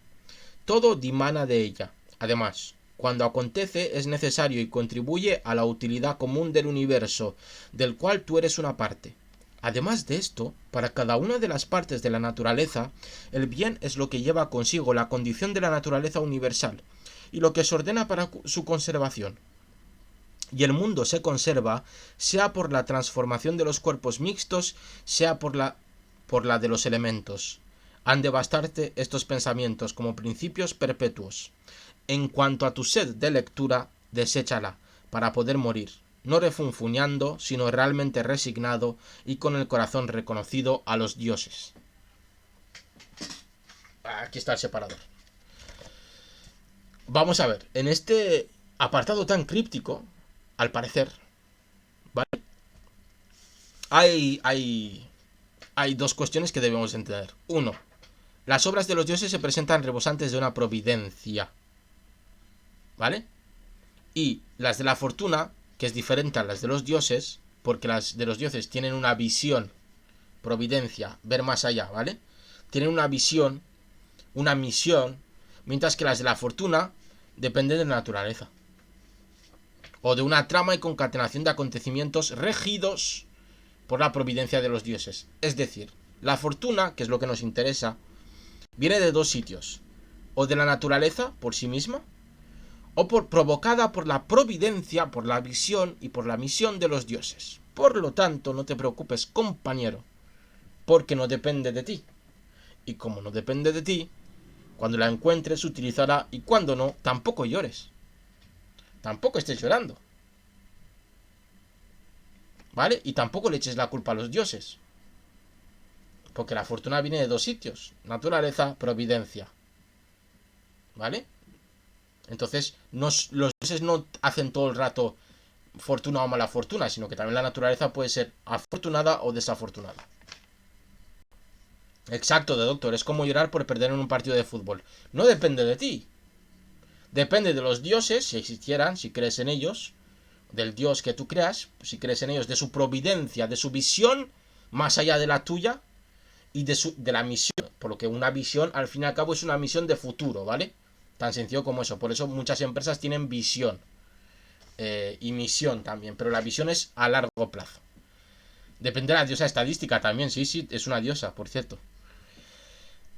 Speaker 1: Todo dimana de ella. Además, cuando acontece es necesario y contribuye a la utilidad común del universo, del cual tú eres una parte. Además de esto, para cada una de las partes de la naturaleza, el bien es lo que lleva consigo la condición de la naturaleza universal, y lo que se ordena para su conservación. y el mundo se conserva, sea por la transformación de los cuerpos mixtos, sea por la de los elementos. Han de bastarte estos pensamientos como principios perpetuos. En cuanto a tu sed de lectura, deséchala, para poder morir, no refunfuñando, sino realmente resignado y con el corazón reconocido a los dioses. Aquí está el separador. Vamos a ver, en este apartado tan críptico, al parecer, ¿vale? Hay dos cuestiones que debemos entender. Uno, las obras de los dioses se presentan rebosantes de una providencia, ¿vale? Y las de la fortuna, que es diferente a las de los dioses, porque las de los dioses tienen una visión, providencia, ver más allá, ¿vale? Tienen una visión, una misión, mientras que las de la fortuna dependen de la naturaleza. O de una trama y concatenación de acontecimientos regidos por la providencia de los dioses. Es decir, la fortuna, que es lo que nos interesa, viene de dos sitios. O de la naturaleza por sí misma, o provocada por la providencia, por la visión y por la misión de los dioses. Por lo tanto, no te preocupes, compañero, porque no depende de ti. Y como no depende de ti, cuando la encuentres, utilízala, y cuando no, tampoco llores. Tampoco estés llorando. ¿Vale? Y tampoco le eches la culpa a los dioses. Porque la fortuna viene de dos sitios: naturaleza, providencia. ¿Vale? Entonces, los dioses no hacen todo el rato fortuna o mala fortuna, sino que también la naturaleza puede ser afortunada o desafortunada. Exacto, de doctor. Es como llorar por perder en un partido de fútbol. No depende de ti. Depende de los dioses, si existieran, si crees en ellos, del dios que tú creas, si crees en ellos, de su providencia, de su visión más allá de la tuya y de la misión. Por lo que una visión, al fin y al cabo, es una misión de futuro, ¿vale? Tan sencillo como eso. Por eso muchas empresas tienen visión y misión también, pero la visión es a largo plazo. Depende de la diosa estadística también, sí, es una diosa, por cierto.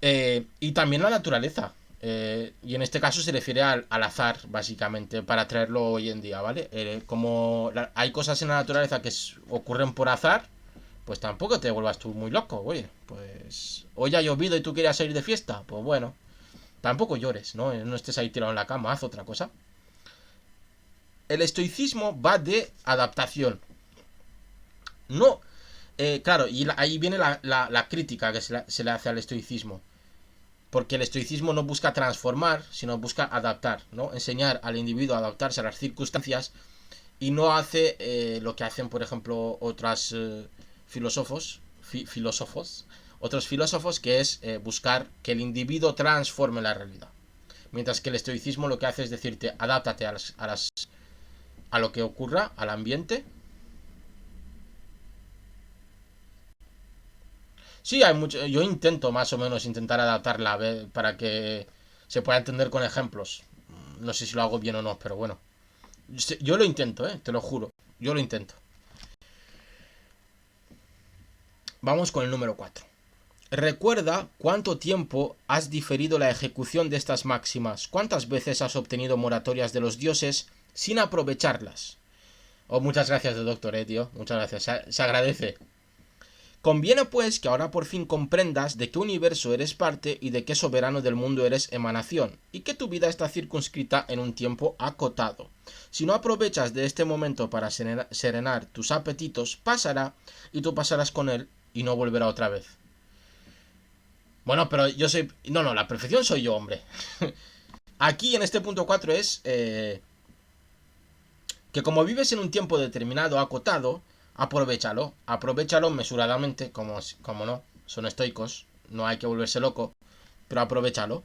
Speaker 1: Y también la naturaleza. Y en este caso se refiere al azar, básicamente, para traerlo hoy en día, ¿vale? Como hay cosas en la naturaleza que ocurren por azar, pues tampoco te vuelvas tú muy loco, oye. Pues hoy ha llovido y tú querías salir de fiesta, pues bueno, tampoco llores, ¿no? No estés ahí tirado en la cama, haz otra cosa. El estoicismo va de adaptación. No, claro, y ahí viene la crítica que se le hace al estoicismo. Porque el estoicismo no busca transformar, sino busca adaptar, ¿no? Enseñar al individuo a adaptarse a las circunstancias, y no hace lo que hacen, por ejemplo, otros filósofos, otros filósofos, que es buscar que el individuo transforme la realidad. Mientras que el estoicismo lo que hace es decirte, adáptate a lo que ocurra, al ambiente. Sí, hay mucho. Yo intento más o menos intentar adaptarla, a ver, para que se pueda entender con ejemplos. No sé si lo hago bien o no, pero bueno. Yo lo intento, te lo juro. Yo lo intento. Vamos con el número 4. Recuerda cuánto tiempo has diferido la ejecución de estas máximas. ¿Cuántas veces has obtenido moratorias de los dioses sin aprovecharlas? Oh, muchas gracias, doctor, tío. Muchas gracias. Se agradece. Conviene pues que ahora por fin comprendas de qué universo eres parte y de qué soberano del mundo eres emanación, y que tu vida está circunscrita en un tiempo acotado. Si no aprovechas de este momento para serenar tus apetitos, pasará, y tú pasarás con él, y no volverá otra vez. Bueno, pero yo soy... No, la perfección soy yo, hombre. Aquí en este punto 4 es... que como vives en un tiempo determinado, acotado, aprovechalo mesuradamente, como no, son estoicos, no hay que volverse loco, pero aprovechalo,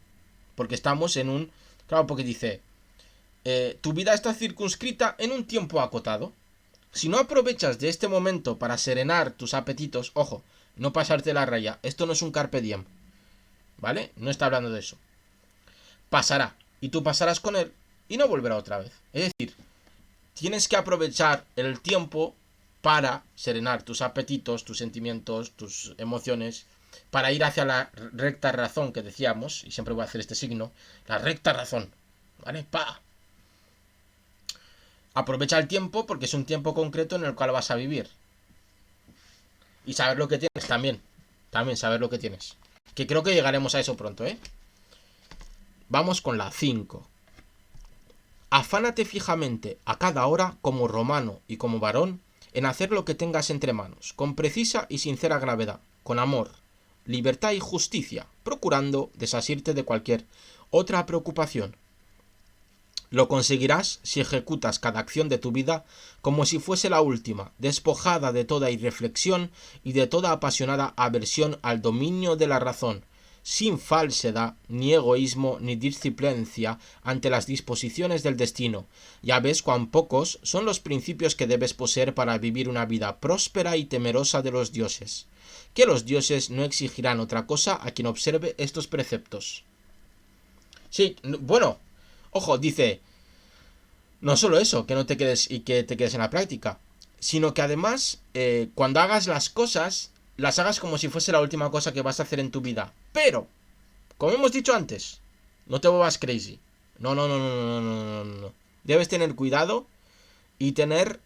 Speaker 1: porque estamos en un... Claro, porque dice, tu vida está circunscrita en un tiempo acotado. Si no aprovechas de este momento para serenar tus apetitos, ojo, no pasarte la raya, esto no es un carpe diem, ¿vale? No está hablando de eso. Pasará, y tú pasarás con él, y no volverá otra vez. Es decir, tienes que aprovechar el tiempo para serenar tus apetitos, tus sentimientos, tus emociones, para ir hacia la recta razón que decíamos, y siempre voy a hacer este signo, la recta razón, ¿vale? ¡Pa! Aprovecha el tiempo porque es un tiempo concreto en el cual vas a vivir. Y saber lo que tienes también. También saber lo que tienes. Que creo que llegaremos a eso pronto, ¿eh? Vamos con la 5. Afánate fijamente a cada hora como romano y como varón en hacer lo que tengas entre manos, con precisa y sincera gravedad, con amor, libertad y justicia, procurando desasirte de cualquier otra preocupación. Lo conseguirás si ejecutas cada acción de tu vida como si fuese la última, despojada de toda irreflexión y de toda apasionada aversión al dominio de la razón, sin falsedad, ni egoísmo, ni disciplincia ante las disposiciones del destino. Ya ves cuán pocos son los principios que debes poseer para vivir una vida próspera y temerosa de los dioses. Que los dioses no exigirán otra cosa a quien observe estos preceptos. Sí, bueno, ojo, dice, no solo eso, que no te quedes y que te quedes en la práctica, sino que además, cuando hagas las cosas, las hagas como si fuese la última cosa que vas a hacer en tu vida. Pero, como hemos dicho antes, no te vuelvas crazy. No, no, no, no, no, no, no, no. Debes tener cuidado y tener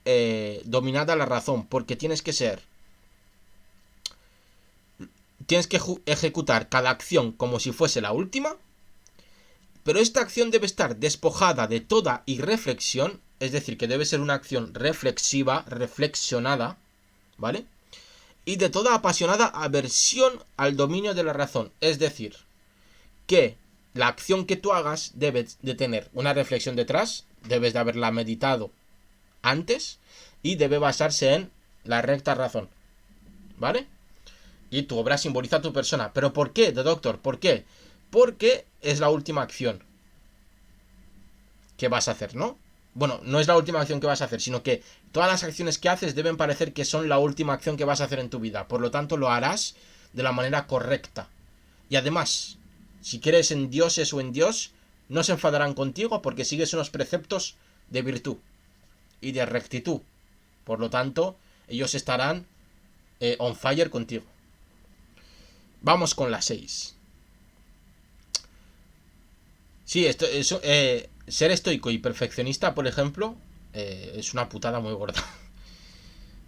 Speaker 1: dominada la razón, porque tienes que ser, tienes que ejecutar cada acción como si fuese la última. Pero esta acción debe estar despojada de toda irreflexión, es decir, que debe ser una acción reflexiva, reflexionada, ¿vale? Y de toda apasionada aversión al dominio de la razón, es decir, que la acción que tú hagas debe de tener una reflexión detrás, debes de haberla meditado antes y debe basarse en la recta razón, ¿vale? Y tu obra simboliza a tu persona. ¿Pero por qué, The Doctor? ¿Por qué? Porque es la última acción que vas a hacer, ¿no? Bueno, no es la última acción que vas a hacer, sino que todas las acciones que haces deben parecer que son la última acción que vas a hacer en tu vida. Por lo tanto, lo harás de la manera correcta. Y además, si crees en dioses o en Dios, no se enfadarán contigo porque sigues unos preceptos de virtud y de rectitud. Por lo tanto, ellos estarán on fire contigo. Vamos con la 6. Sí, ser estoico y perfeccionista, por ejemplo, es una putada muy gorda.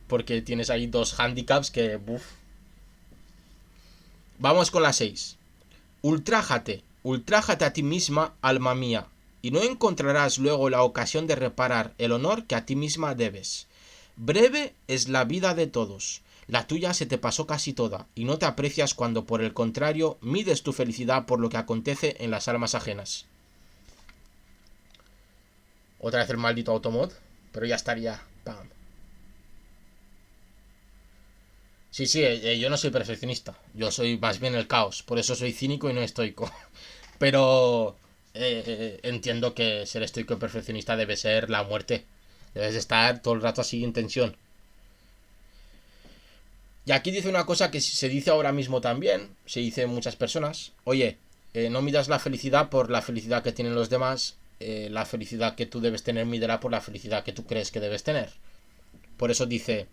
Speaker 1: Porque tienes ahí dos handicaps que... Uf. Vamos con la 6. Ultrájate a ti misma, alma mía, y no encontrarás luego la ocasión de reparar el honor que a ti misma debes. Breve es la vida de todos. La tuya se te pasó casi toda, y no te aprecias cuando por el contrario mides tu felicidad por lo que acontece en las almas ajenas. Otra vez el maldito automod, pero ya estaría. Pam. Sí, sí, yo no soy perfeccionista. Yo soy más bien el caos. Por eso soy cínico y no estoico. Pero entiendo que ser estoico y perfeccionista debe ser la muerte. Debes estar todo el rato así en tensión. Y aquí dice una cosa que se dice ahora mismo también. Se dice en muchas personas. Oye, no midas la felicidad por la felicidad que tienen los demás. La felicidad que tú debes tener, mídela por la felicidad que tú crees que debes tener. Por eso dice: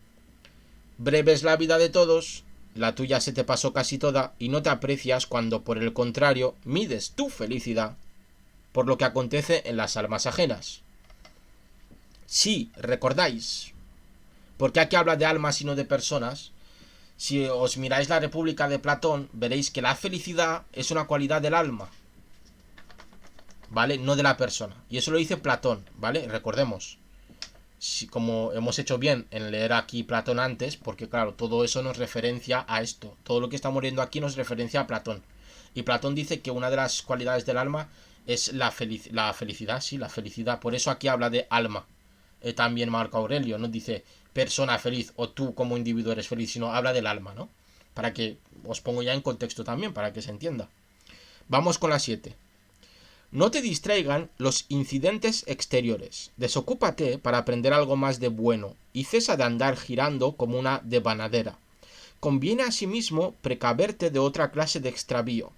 Speaker 1: breve es la vida de todos, la tuya se te pasó casi toda y no te aprecias cuando por el contrario mides tu felicidad por lo que acontece en las almas ajenas. Si recordáis, porque aquí habla de almas y no de personas, si os miráis la República de Platón, veréis que la felicidad es una cualidad del alma, ¿vale? No de la persona. Y eso lo dice Platón, ¿vale? Recordemos. Si, como hemos hecho bien en leer aquí Platón antes, porque claro, todo eso nos referencia a esto. Todo lo que estamos leyendo aquí nos referencia a Platón. Y Platón dice que una de las cualidades del alma es la felicidad, sí, la felicidad. Por eso aquí habla de alma. También Marco Aurelio no dice persona feliz o tú como individuo eres feliz, sino habla del alma, ¿no? Para que os pongo ya en contexto también, para que se entienda. Vamos con la 7. No te distraigan los incidentes exteriores. Desocúpate para aprender algo más de bueno y cesa de andar girando como una devanadera. Conviene asimismo precaverte de otra clase de extravío,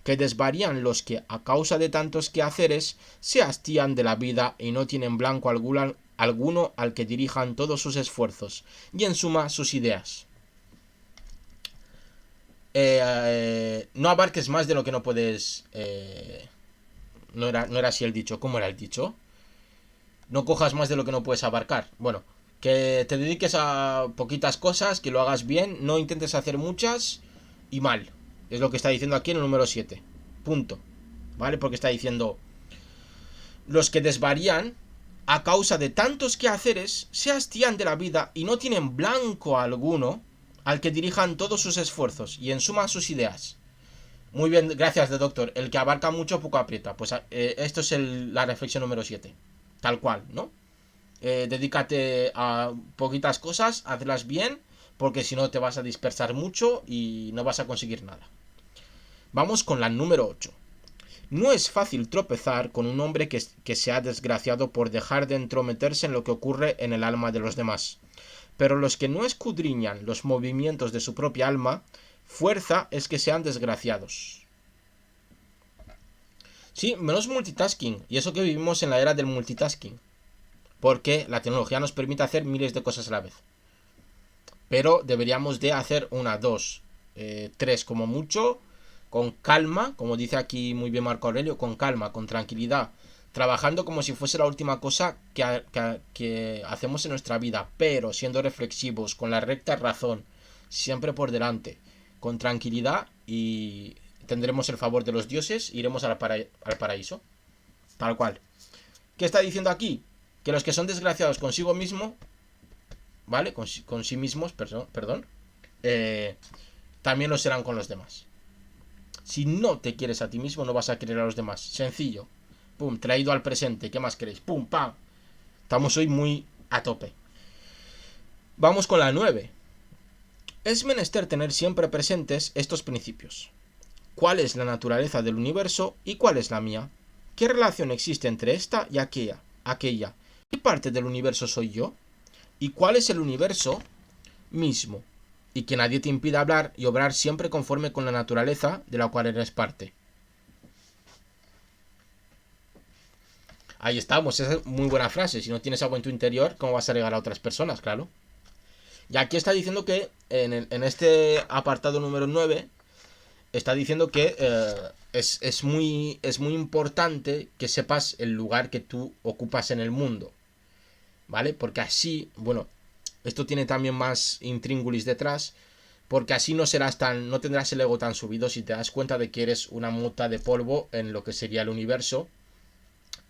Speaker 1: que desvarían los que, a causa de tantos quehaceres, se hastían de la vida y no tienen blanco alguno al que dirijan todos sus esfuerzos y en suma sus ideas. No abarques más de lo que no puedes... No era así el dicho. ¿Cómo era el dicho? No cojas más de lo que no puedes abarcar. Bueno, que te dediques a poquitas cosas, que lo hagas bien, no intentes hacer muchas y mal. Es lo que está diciendo aquí en el número 7. Punto. ¿Vale? Porque está diciendo, los que desvarían a causa de tantos quehaceres se hastían de la vida y no tienen blanco alguno al que dirijan todos sus esfuerzos y en suma sus ideas. Muy bien, gracias de doctor. El que abarca mucho poco aprieta. Pues esto es la reflexión número 7. Tal cual, ¿no? Dedícate a poquitas cosas, hazlas bien, porque si no te vas a dispersar mucho y no vas a conseguir nada. Vamos con la número 8. No es fácil tropezar con un hombre que se ha desgraciado por dejar de entrometerse en lo que ocurre en el alma de los demás. Pero los que no escudriñan los movimientos de su propia alma, fuerza es que sean desgraciados. Sí, menos multitasking, y eso que vivimos en la era del multitasking, porque la tecnología nos permite hacer miles de cosas a la vez. Pero deberíamos de hacer una, dos, tres como mucho, con calma, como dice aquí muy bien Marco Aurelio, con calma, con tranquilidad, trabajando como si fuese la última cosa que hacemos en nuestra vida, pero siendo reflexivos, con la recta razón, siempre por delante, con tranquilidad, y tendremos el favor de los dioses, iremos al paraíso, tal cual. ¿Qué está diciendo aquí? Que los que son desgraciados consigo mismo, ¿vale? Con sí mismos, perdón, también lo serán con los demás. Si no te quieres a ti mismo, no vas a querer a los demás. Sencillo. Pum, traído al presente. ¿Qué más queréis? Pum, pam. Estamos hoy muy a tope. Vamos con la 9. Es menester tener siempre presentes estos principios. ¿Cuál es la naturaleza del universo y cuál es la mía? ¿Qué relación existe entre esta y aquella? ¿Qué parte del universo soy yo? ¿Y cuál es el universo mismo? Y que nadie te impida hablar y obrar siempre conforme con la naturaleza de la cual eres parte. Ahí estamos, esa es muy buena frase. Si no tienes algo en tu interior, ¿cómo vas a llegar a otras personas? Claro. Y aquí está diciendo que en este apartado número 9 está diciendo que es muy importante que sepas el lugar que tú ocupas en el mundo, ¿vale? Porque así, bueno, esto tiene también más intríngulis detrás, porque así no tendrás el ego tan subido si te das cuenta de que eres una mota de polvo en lo que sería el universo.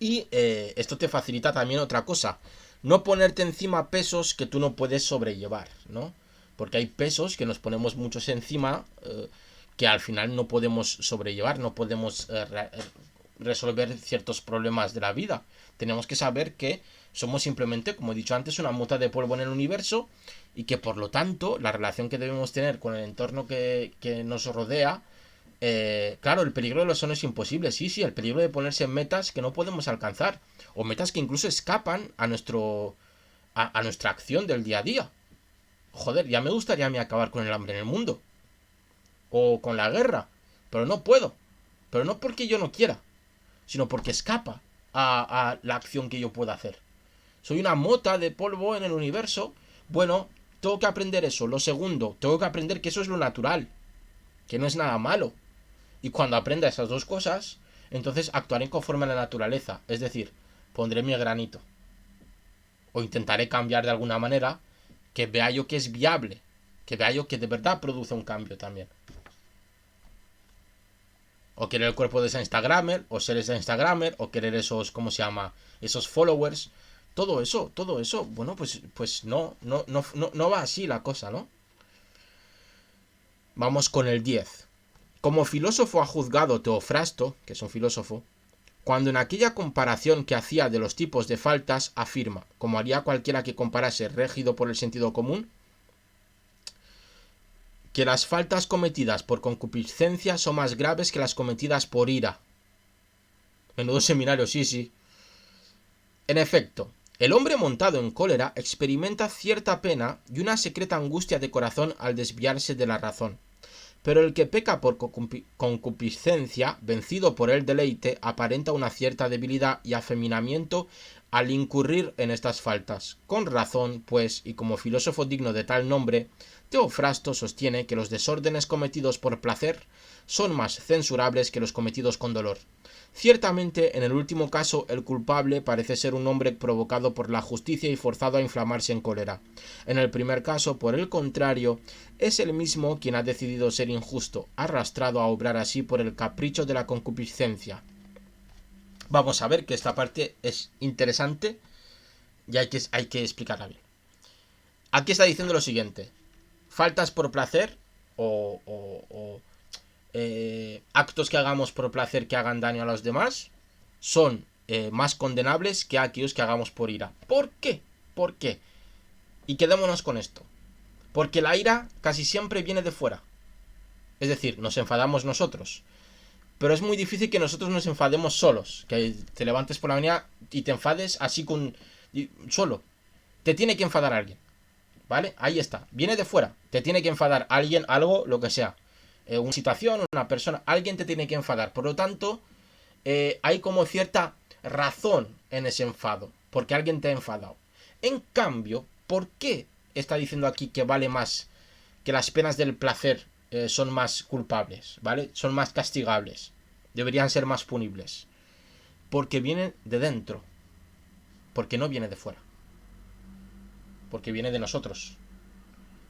Speaker 1: Y esto te facilita también otra cosa, no ponerte encima pesos que tú no puedes sobrellevar, ¿no? Porque hay pesos que nos ponemos muchos encima que al final no podemos sobrellevar, no podemos resolver ciertos problemas de la vida. Tenemos que saber que somos simplemente, como he dicho antes, una mota de polvo en el universo y que por lo tanto la relación que debemos tener con el entorno que nos rodea, claro, el peligro de los son es imposible, sí, el peligro de ponerse en metas que no podemos alcanzar o metas que incluso escapan a nuestra acción del día a día. Joder, ya me gustaría a mí acabar con el hambre en el mundo o con la guerra, pero no puedo, pero no porque yo no quiera, sino porque escapa a la acción que yo pueda hacer. Soy una mota de polvo en el universo. Bueno, tengo que aprender eso. Lo segundo, tengo que aprender que eso es lo natural, que no es nada malo. Y cuando aprenda esas dos cosas, entonces actuaré conforme a la naturaleza. Es decir, pondré mi granito. O intentaré cambiar de alguna manera que vea yo que es viable. Que vea yo que de verdad produce un cambio también. O querer el cuerpo de esa Instagramer, o ser esa Instagramer, o querer esos, ¿cómo se llama? Esos followers. Todo eso, bueno, pues no va así la cosa, ¿no? Vamos con el 10. Como filósofo ha juzgado Teofrasto, que es un filósofo, cuando en aquella comparación que hacía de los tipos de faltas afirma, como haría cualquiera que comparase regido por el sentido común, que las faltas cometidas por concupiscencia son más graves que las cometidas por ira. Menudo seminario, sí. En efecto, el hombre montado en cólera experimenta cierta pena y una secreta angustia de corazón al desviarse de la razón. Pero el que peca por concupiscencia, vencido por el deleite, aparenta una cierta debilidad y afeminamiento al incurrir en estas faltas. Con razón, pues, y como filósofo digno de tal nombre, Teofrasto sostiene que los desórdenes cometidos por placer son más censurables que los cometidos con dolor. Ciertamente, en el último caso, el culpable parece ser un hombre provocado por la justicia y forzado a inflamarse en cólera. En el primer caso, por el contrario, es el mismo quien ha decidido ser injusto, arrastrado a obrar así por el capricho de la concupiscencia. Vamos a ver que esta parte es interesante y hay que explicarla bien. Aquí está diciendo lo siguiente: faltas por placer o actos que hagamos por placer que hagan daño a los demás son más condenables que aquellos que hagamos por ira. ¿Por qué? ¿Por qué? Y quedémonos con esto. Porque la ira casi siempre viene de fuera. Es decir, nos enfadamos nosotros. Pero es muy difícil que nosotros nos enfademos solos. Que te levantes por la mañana y te enfades así solo. Te tiene que enfadar alguien. ¿Vale? Ahí está. Viene de fuera. Te tiene que enfadar alguien, algo, lo que sea. Una situación, una persona. Alguien te tiene que enfadar. Por lo tanto, hay como cierta razón en ese enfado. Porque alguien te ha enfadado. En cambio, ¿por qué está diciendo aquí que vale más, que las penas del placer son más culpables, ¿vale? Son más castigables. Deberían ser más punibles. Porque vienen de dentro. Porque no viene de fuera. Porque viene de nosotros.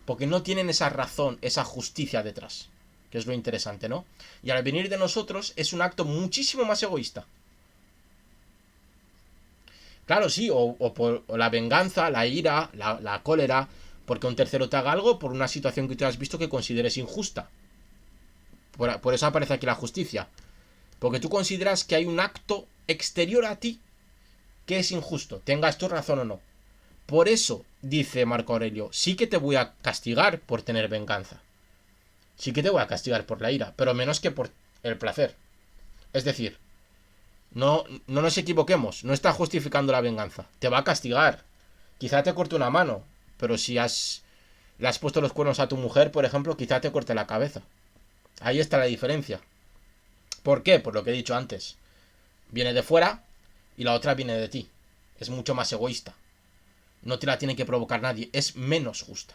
Speaker 1: Porque no tienen esa razón, esa justicia detrás. Que es lo interesante, ¿no? Y al venir de nosotros es un acto muchísimo más egoísta. Claro, sí, o la venganza, la ira, la cólera, porque un tercero te haga algo por una situación que tú has visto que consideres injusta. Por eso aparece aquí la justicia. Porque tú consideras que hay un acto exterior a ti que es injusto, tengas tú razón o no. Por eso, dice Marco Aurelio, sí que te voy a castigar por tener venganza. Sí que te voy a castigar por la ira, pero menos que por el placer. Es decir, no nos equivoquemos, no está justificando la venganza. Te va a castigar. Quizá te corte una mano, pero si le has puesto los cuernos a tu mujer, por ejemplo, quizá te corte la cabeza. Ahí está la diferencia. ¿Por qué? Por lo que he dicho antes. Viene de fuera y la otra viene de ti. Es mucho más egoísta. No te la tiene que provocar nadie. Es menos justa.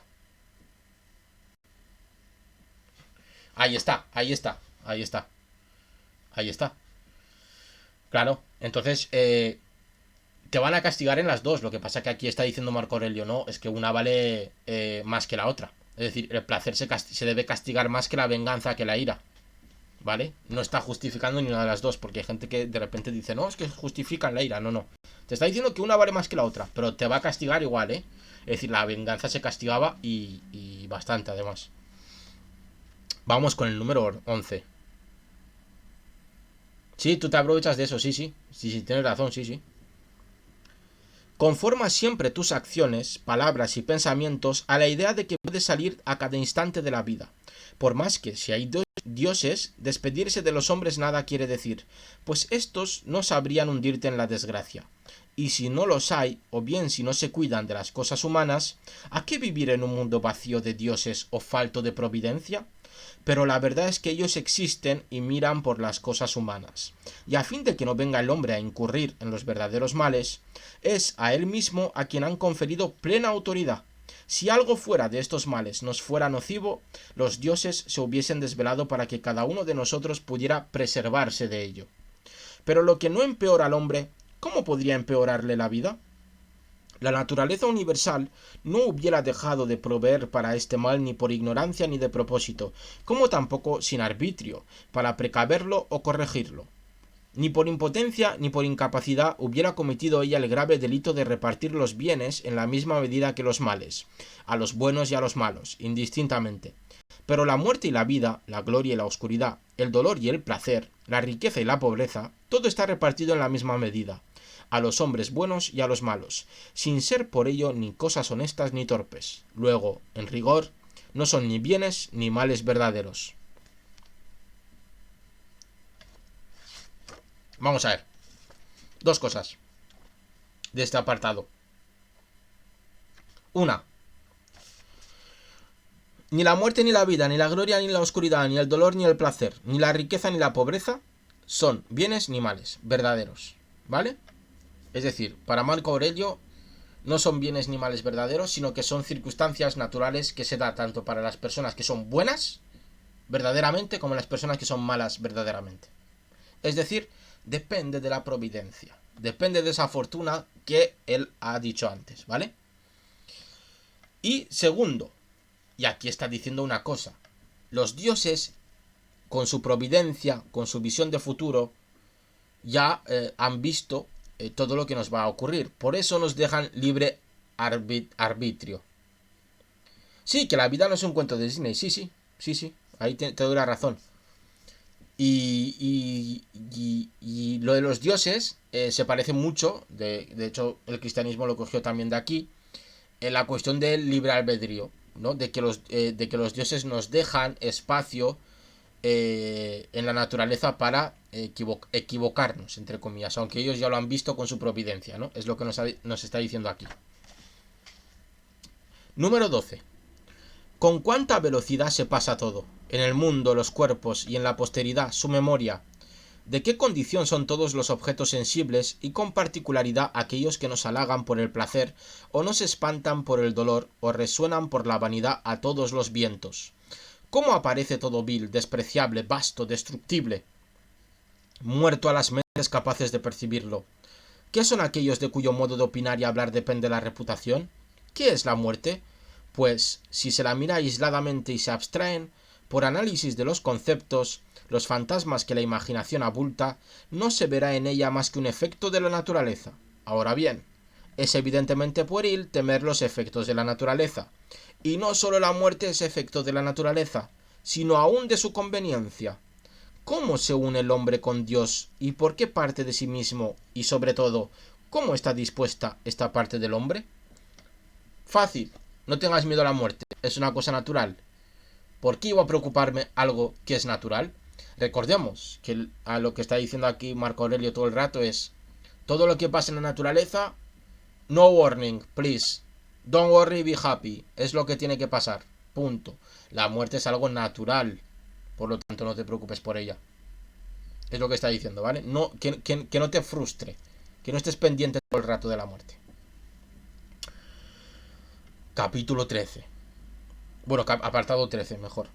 Speaker 1: Ahí está, ahí está, ahí está. Ahí está. Claro, entonces te van a castigar en las dos. Lo que pasa que aquí está diciendo Marco Aurelio, no, es que una vale más que la otra. Es decir, el placer se debe castigar más que la venganza, que la ira. ¿Vale? No está justificando ni una de las dos, porque hay gente que de repente dice, no, es que justifican la ira. No, no. Te está diciendo que una vale más que la otra, pero te va a castigar igual, ¿eh? Es decir, la venganza se castigaba y bastante, además. Vamos con el número 11. Sí, tú te aprovechas de eso, sí, sí. Sí, sí, tienes razón, sí, sí. Conforma siempre tus acciones, palabras y pensamientos a la idea de que puedes salir a cada instante de la vida. Por más que, si hay dioses, despedirse de los hombres nada quiere decir, pues estos no sabrían hundirte en la desgracia. Y si no los hay, o bien si no se cuidan de las cosas humanas, ¿a qué vivir en un mundo vacío de dioses o falto de providencia? Pero la verdad es que ellos existen y miran por las cosas humanas. Y a fin de que no venga el hombre a incurrir en los verdaderos males, es a él mismo a quien han conferido plena autoridad. Si algo fuera de estos males nos fuera nocivo, los dioses se hubiesen desvelado para que cada uno de nosotros pudiera preservarse de ello. Pero lo que no empeora al hombre, ¿cómo podría empeorarle la vida? La naturaleza universal no hubiera dejado de proveer para este mal ni por ignorancia ni de propósito, como tampoco sin arbitrio, para precaverlo o corregirlo. Ni por impotencia ni por incapacidad hubiera cometido ella el grave delito de repartir los bienes en la misma medida que los males, a los buenos y a los malos, indistintamente. Pero la muerte y la vida, la gloria y la oscuridad, el dolor y el placer, la riqueza y la pobreza, todo está repartido en la misma medida, a los hombres buenos y a los malos, sin ser por ello ni cosas honestas ni torpes. Luego, en rigor, no son ni bienes ni males verdaderos. Vamos a ver. Dos cosas de este apartado. Una. Ni la muerte ni la vida, ni la gloria ni la oscuridad, ni el dolor ni el placer, ni la riqueza ni la pobreza son bienes ni males verdaderos. ¿Vale? Es decir, para Marco Aurelio, no son bienes ni males verdaderos, sino que son circunstancias naturales que se da tanto para las personas que son buenas verdaderamente como las personas que son malas verdaderamente. Es decir, depende de la providencia, depende de esa fortuna que él ha dicho antes, ¿vale? Y segundo, y aquí está diciendo una cosa, los dioses, con su providencia, con su visión de futuro, ya han visto todo lo que nos va a ocurrir. Por eso nos dejan libre arbitrio. Sí, que la vida no es un cuento de Disney, sí, ahí te doy la razón. Y lo de los dioses se parece mucho, de hecho el cristianismo lo cogió también de aquí, en la cuestión del libre albedrío, ¿no? De que los dioses nos dejan espacio en la naturaleza para equivocarnos, entre comillas, aunque ellos ya lo han visto con su providencia, ¿no? Es lo que nos está diciendo aquí. Número 12. ¿Con cuánta velocidad se pasa todo? En el mundo, los cuerpos y en la posteridad, su memoria. ¿De qué condición son todos los objetos sensibles y con particularidad aquellos que nos halagan por el placer o nos espantan por el dolor o resuenan por la vanidad a todos los vientos? ¿Cómo aparece todo vil, despreciable, vasto, destructible, muerto a las mentes capaces de percibirlo? ¿Qué son aquellos de cuyo modo de opinar y hablar depende la reputación? ¿Qué es la muerte? Pues, si se la mira aisladamente y se abstraen, por análisis de los conceptos, los fantasmas que la imaginación abulta, no se verá en ella más que un efecto de la naturaleza. Ahora bien, es evidentemente pueril temer los efectos de la naturaleza, y no sólo la muerte es efecto de la naturaleza, sino aún de su conveniencia. ¿Cómo se une el hombre con Dios y por qué parte de sí mismo y sobre todo, cómo está dispuesta esta parte del hombre? Fácil, no tengas miedo a la muerte, es una cosa natural. ¿Por qué iba a preocuparme algo que es natural? Recordemos que a lo que está diciendo aquí Marco Aurelio todo el rato es todo lo que pasa en la naturaleza, no warning, please. Don't worry, be happy. Es lo que tiene que pasar. Punto. La muerte es algo natural. Por lo tanto, no te preocupes por ella. Es lo que está diciendo, ¿vale? No, que no te frustre. Que no estés pendiente todo el rato de la muerte. Capítulo 13. Bueno, apartado 13, mejor.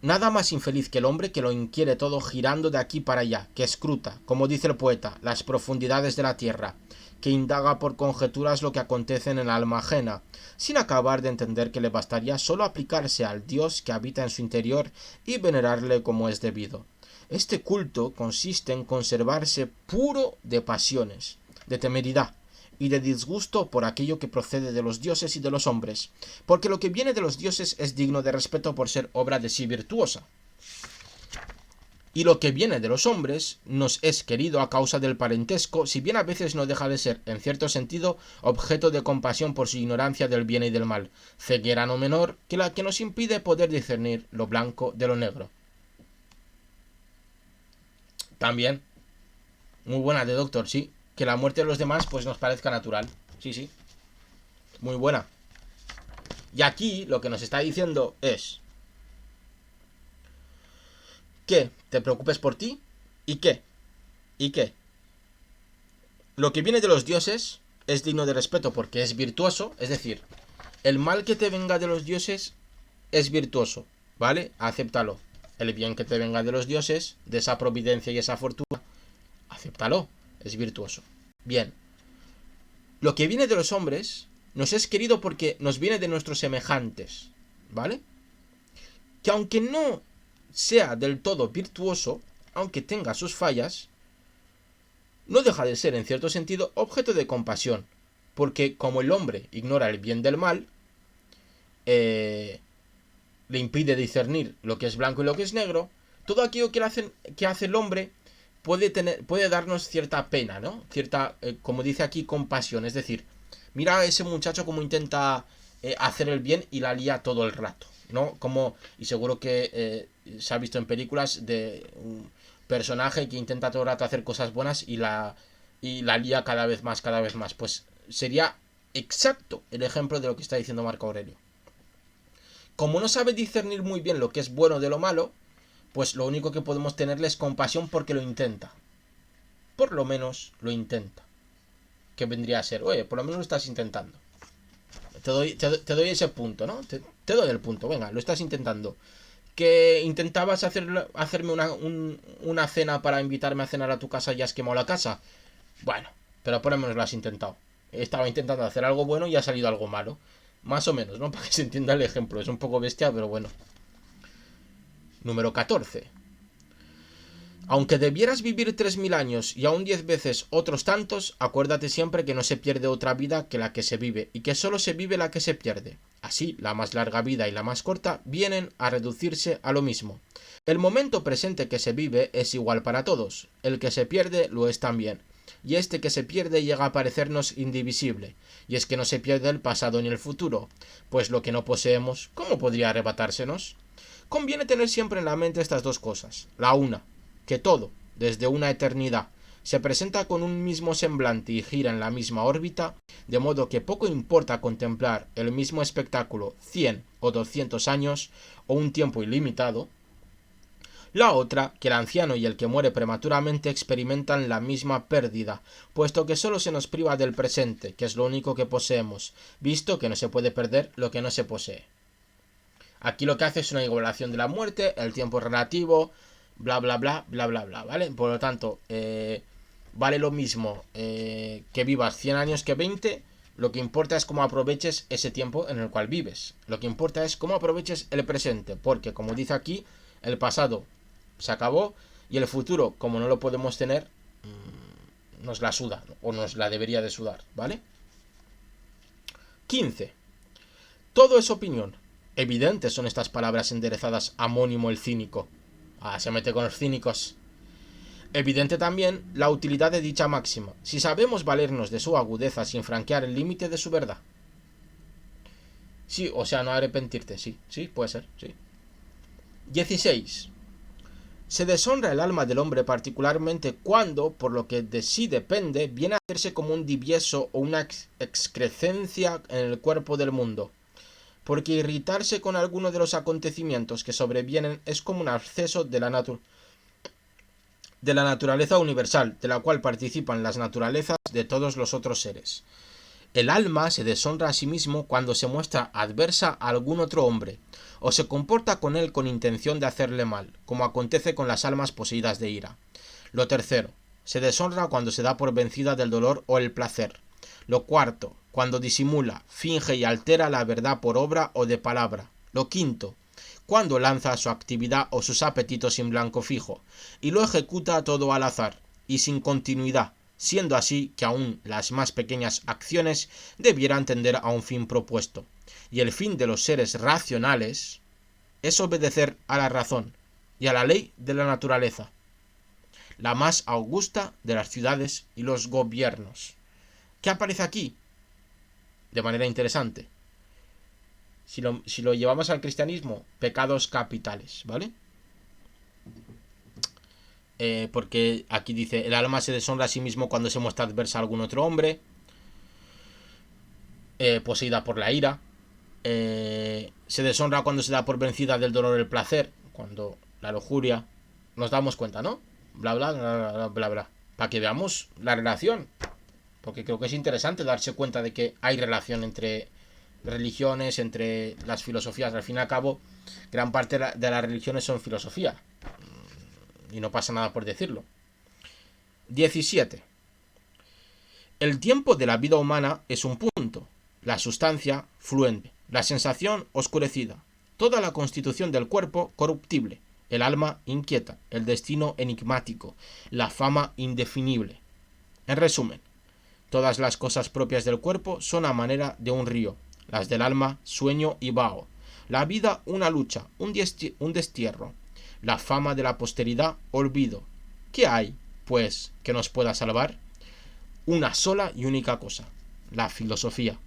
Speaker 1: Nada más infeliz que el hombre que lo inquiere todo girando de aquí para allá, que escruta, como dice el poeta, las profundidades de la tierra, que indaga por conjeturas lo que acontece en el alma ajena, sin acabar de entender que le bastaría solo aplicarse al Dios que habita en su interior y venerarle como es debido. Este culto consiste en conservarse puro de pasiones, de temeridad y de disgusto por aquello que procede de los dioses y de los hombres, porque lo que viene de los dioses es digno de respeto por ser obra de sí virtuosa, y lo que viene de los hombres nos es querido a causa del parentesco, si bien a veces no deja de ser, en cierto sentido, objeto de compasión por su ignorancia del bien y del mal, ceguera no menor que la que nos impide poder discernir lo blanco de lo negro. También, muy buena de Doctor, sí, que la muerte de los demás pues nos parezca natural, sí, muy buena. Y aquí lo que nos está diciendo es que te preocupes por ti y qué. Lo que viene de los dioses es digno de respeto porque es virtuoso, es decir, el mal que te venga de los dioses es virtuoso, ¿vale? Acéptalo. El bien que te venga de los dioses, de esa providencia y esa fortuna, acéptalo, es virtuoso. Bien. Lo que viene de los hombres nos es querido porque nos viene de nuestros semejantes, ¿vale? Que aunque no sea del todo virtuoso, aunque tenga sus fallas, no deja de ser en cierto sentido objeto de compasión, porque como el hombre ignora el bien del mal, le impide discernir lo que es blanco y lo que es negro, todo aquello que hace el hombre puede darnos cierta pena, ¿no? Cierta, como dice aquí, compasión, es decir, mira a ese muchacho como intenta hacer el bien y la lía todo el rato, ¿no? Como, y seguro que se ha visto en películas de un personaje que intenta todo el rato hacer cosas buenas y la lía cada vez más, pues sería exacto el ejemplo de lo que está diciendo Marco Aurelio. Como no sabe discernir muy bien lo que es bueno de lo malo, pues lo único que podemos tenerle es compasión porque lo intenta. Por lo menos lo intenta. que vendría a ser, oye, por lo menos lo estás intentando. Te doy ese punto, ¿no? Te doy el punto, venga, lo estás intentando. Que intentabas hacerme una cena para invitarme a cenar a tu casa y has quemado la casa. Bueno, pero por lo menos lo has intentado. Estaba intentando hacer algo bueno y ha salido algo malo. Más o menos, ¿no? Para que se entienda el ejemplo. Es un poco bestia, pero bueno. Número 14. Aunque debieras vivir 3000 años y aún 10 veces otros tantos, acuérdate siempre que no se pierde otra vida que la que se vive, y que solo se vive la que se pierde. Así, la más larga vida y la más corta vienen a reducirse a lo mismo. El momento presente que se vive es igual para todos, el que se pierde lo es también, y este que se pierde llega a parecernos indivisible, y es que no se pierde el pasado ni el futuro, pues lo que no poseemos, ¿cómo podría arrebatársenos? Conviene tener siempre en la mente estas dos cosas. La una, que todo, desde una eternidad, se presenta con un mismo semblante y gira en la misma órbita, de modo que poco importa contemplar el mismo espectáculo 100 o 200 años, o un tiempo ilimitado. La otra, que el anciano y el que muere prematuramente experimentan la misma pérdida, puesto que solo se nos priva del presente, que es lo único que poseemos, visto que no se puede perder lo que no se posee. Aquí lo que hace es una igualación de la muerte, el tiempo relativo, bla bla bla bla bla bla, ¿vale? Por lo tanto, vale lo mismo que vivas 100 años que 20, lo que importa es cómo aproveches ese tiempo en el cual vives. Lo que importa es cómo aproveches el presente, porque como dice aquí, el pasado se acabó y el futuro, como no lo podemos tener, nos la suda, o nos la debería de sudar, ¿vale? 15. Todo es opinión. Evidentes son estas palabras enderezadas a Mónimo el cínico. Se mete con los cínicos. Evidente también la utilidad de dicha máxima, si sabemos valernos de su agudeza sin franquear el límite de su verdad. Sí, o sea, no arrepentirte, sí, puede ser, sí. 16. Se deshonra el alma del hombre particularmente cuando, por lo que de sí depende, viene a hacerse como un divieso o una excrescencia en el cuerpo del mundo. Porque irritarse con alguno de los acontecimientos que sobrevienen es como un acceso de la naturaleza universal, de la cual participan las naturalezas de todos los otros seres. El alma se deshonra a sí mismo cuando se muestra adversa a algún otro hombre, o se comporta con él con intención de hacerle mal, como acontece con las almas poseídas de ira. Lo tercero, se deshonra cuando se da por vencida del dolor o el placer. Lo cuarto, cuando disimula, finge y altera la verdad por obra o de palabra. Lo quinto, cuando lanza su actividad o sus apetitos en blanco fijo, y lo ejecuta todo al azar, y sin continuidad, siendo así que aún las más pequeñas acciones debieran tender a un fin propuesto. Y el fin de los seres racionales es obedecer a la razón y a la ley de la naturaleza, la más augusta de las ciudades y los gobiernos. ¿Qué aparece aquí? De manera interesante. Si lo llevamos al cristianismo, pecados capitales, ¿vale? Porque aquí dice, el alma se deshonra a sí mismo cuando se muestra adversa a algún otro hombre, poseída por la ira, se deshonra cuando se da por vencida del dolor el placer, cuando la lujuria, nos damos cuenta, ¿no? Bla bla bla bla bla bla, para que veamos la relación, porque creo que es interesante darse cuenta de que hay relación entre religiones, entre las filosofías. Al fin y al cabo, gran parte de las religiones son filosofía, y no pasa nada por decirlo. 17. El tiempo de la vida humana es un punto, la sustancia fluente, la sensación oscurecida, toda la constitución del cuerpo corruptible, el alma inquieta, el destino enigmático, la fama indefinible. En resumen, todas las cosas propias del cuerpo son a manera de un río, las del alma sueño y vaho, la vida una lucha, un destierro, la fama de la posteridad olvido. ¿Qué hay, pues, que nos pueda salvar? Una sola y única cosa, la filosofía.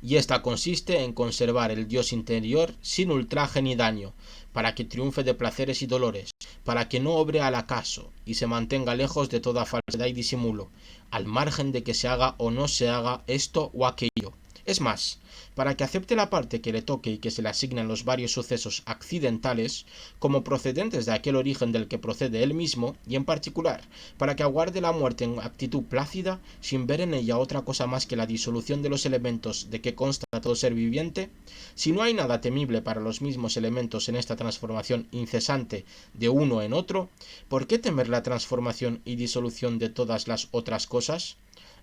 Speaker 1: Y esta consiste en conservar el Dios interior sin ultraje ni daño, para que triunfe de placeres y dolores, para que no obre al acaso y se mantenga lejos de toda falsedad y disimulo, al margen de que se haga o no se haga esto o aquello. Es más, para que acepte la parte que le toque y que se le asignen los varios sucesos accidentales como procedentes de aquel origen del que procede él mismo, y en particular, para que aguarde la muerte en actitud plácida, sin ver en ella otra cosa más que la disolución de los elementos de que consta todo ser viviente, si no hay nada temible para los mismos elementos en esta transformación incesante de uno en otro, ¿por qué temer la transformación y disolución de todas las otras cosas?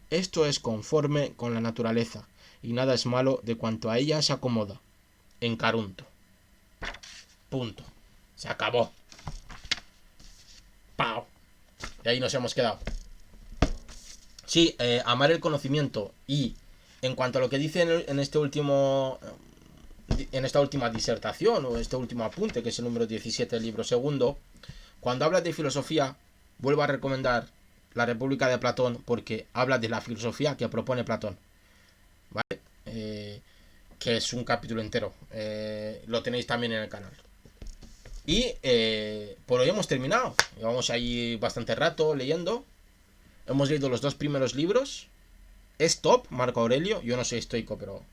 Speaker 1: Esto es conforme con la naturaleza, y nada es malo de cuanto a ella se acomoda. En Carunto. Punto. Se acabó. ¡Pau! Y ahí nos hemos quedado. Sí, amar el conocimiento. Y en cuanto a lo que dice en este último, en esta última disertación o este último apunte, que es el número 17 del libro segundo, cuando habla de filosofía, vuelvo a recomendar La República de Platón, porque habla de la filosofía que propone Platón, ¿vale? Que es un capítulo entero. Lo tenéis también en el canal. Y por hoy hemos terminado. Llevamos ahí bastante rato leyendo. Hemos leído los 2 primeros libros. Es top, Marco Aurelio. Yo no soy estoico, pero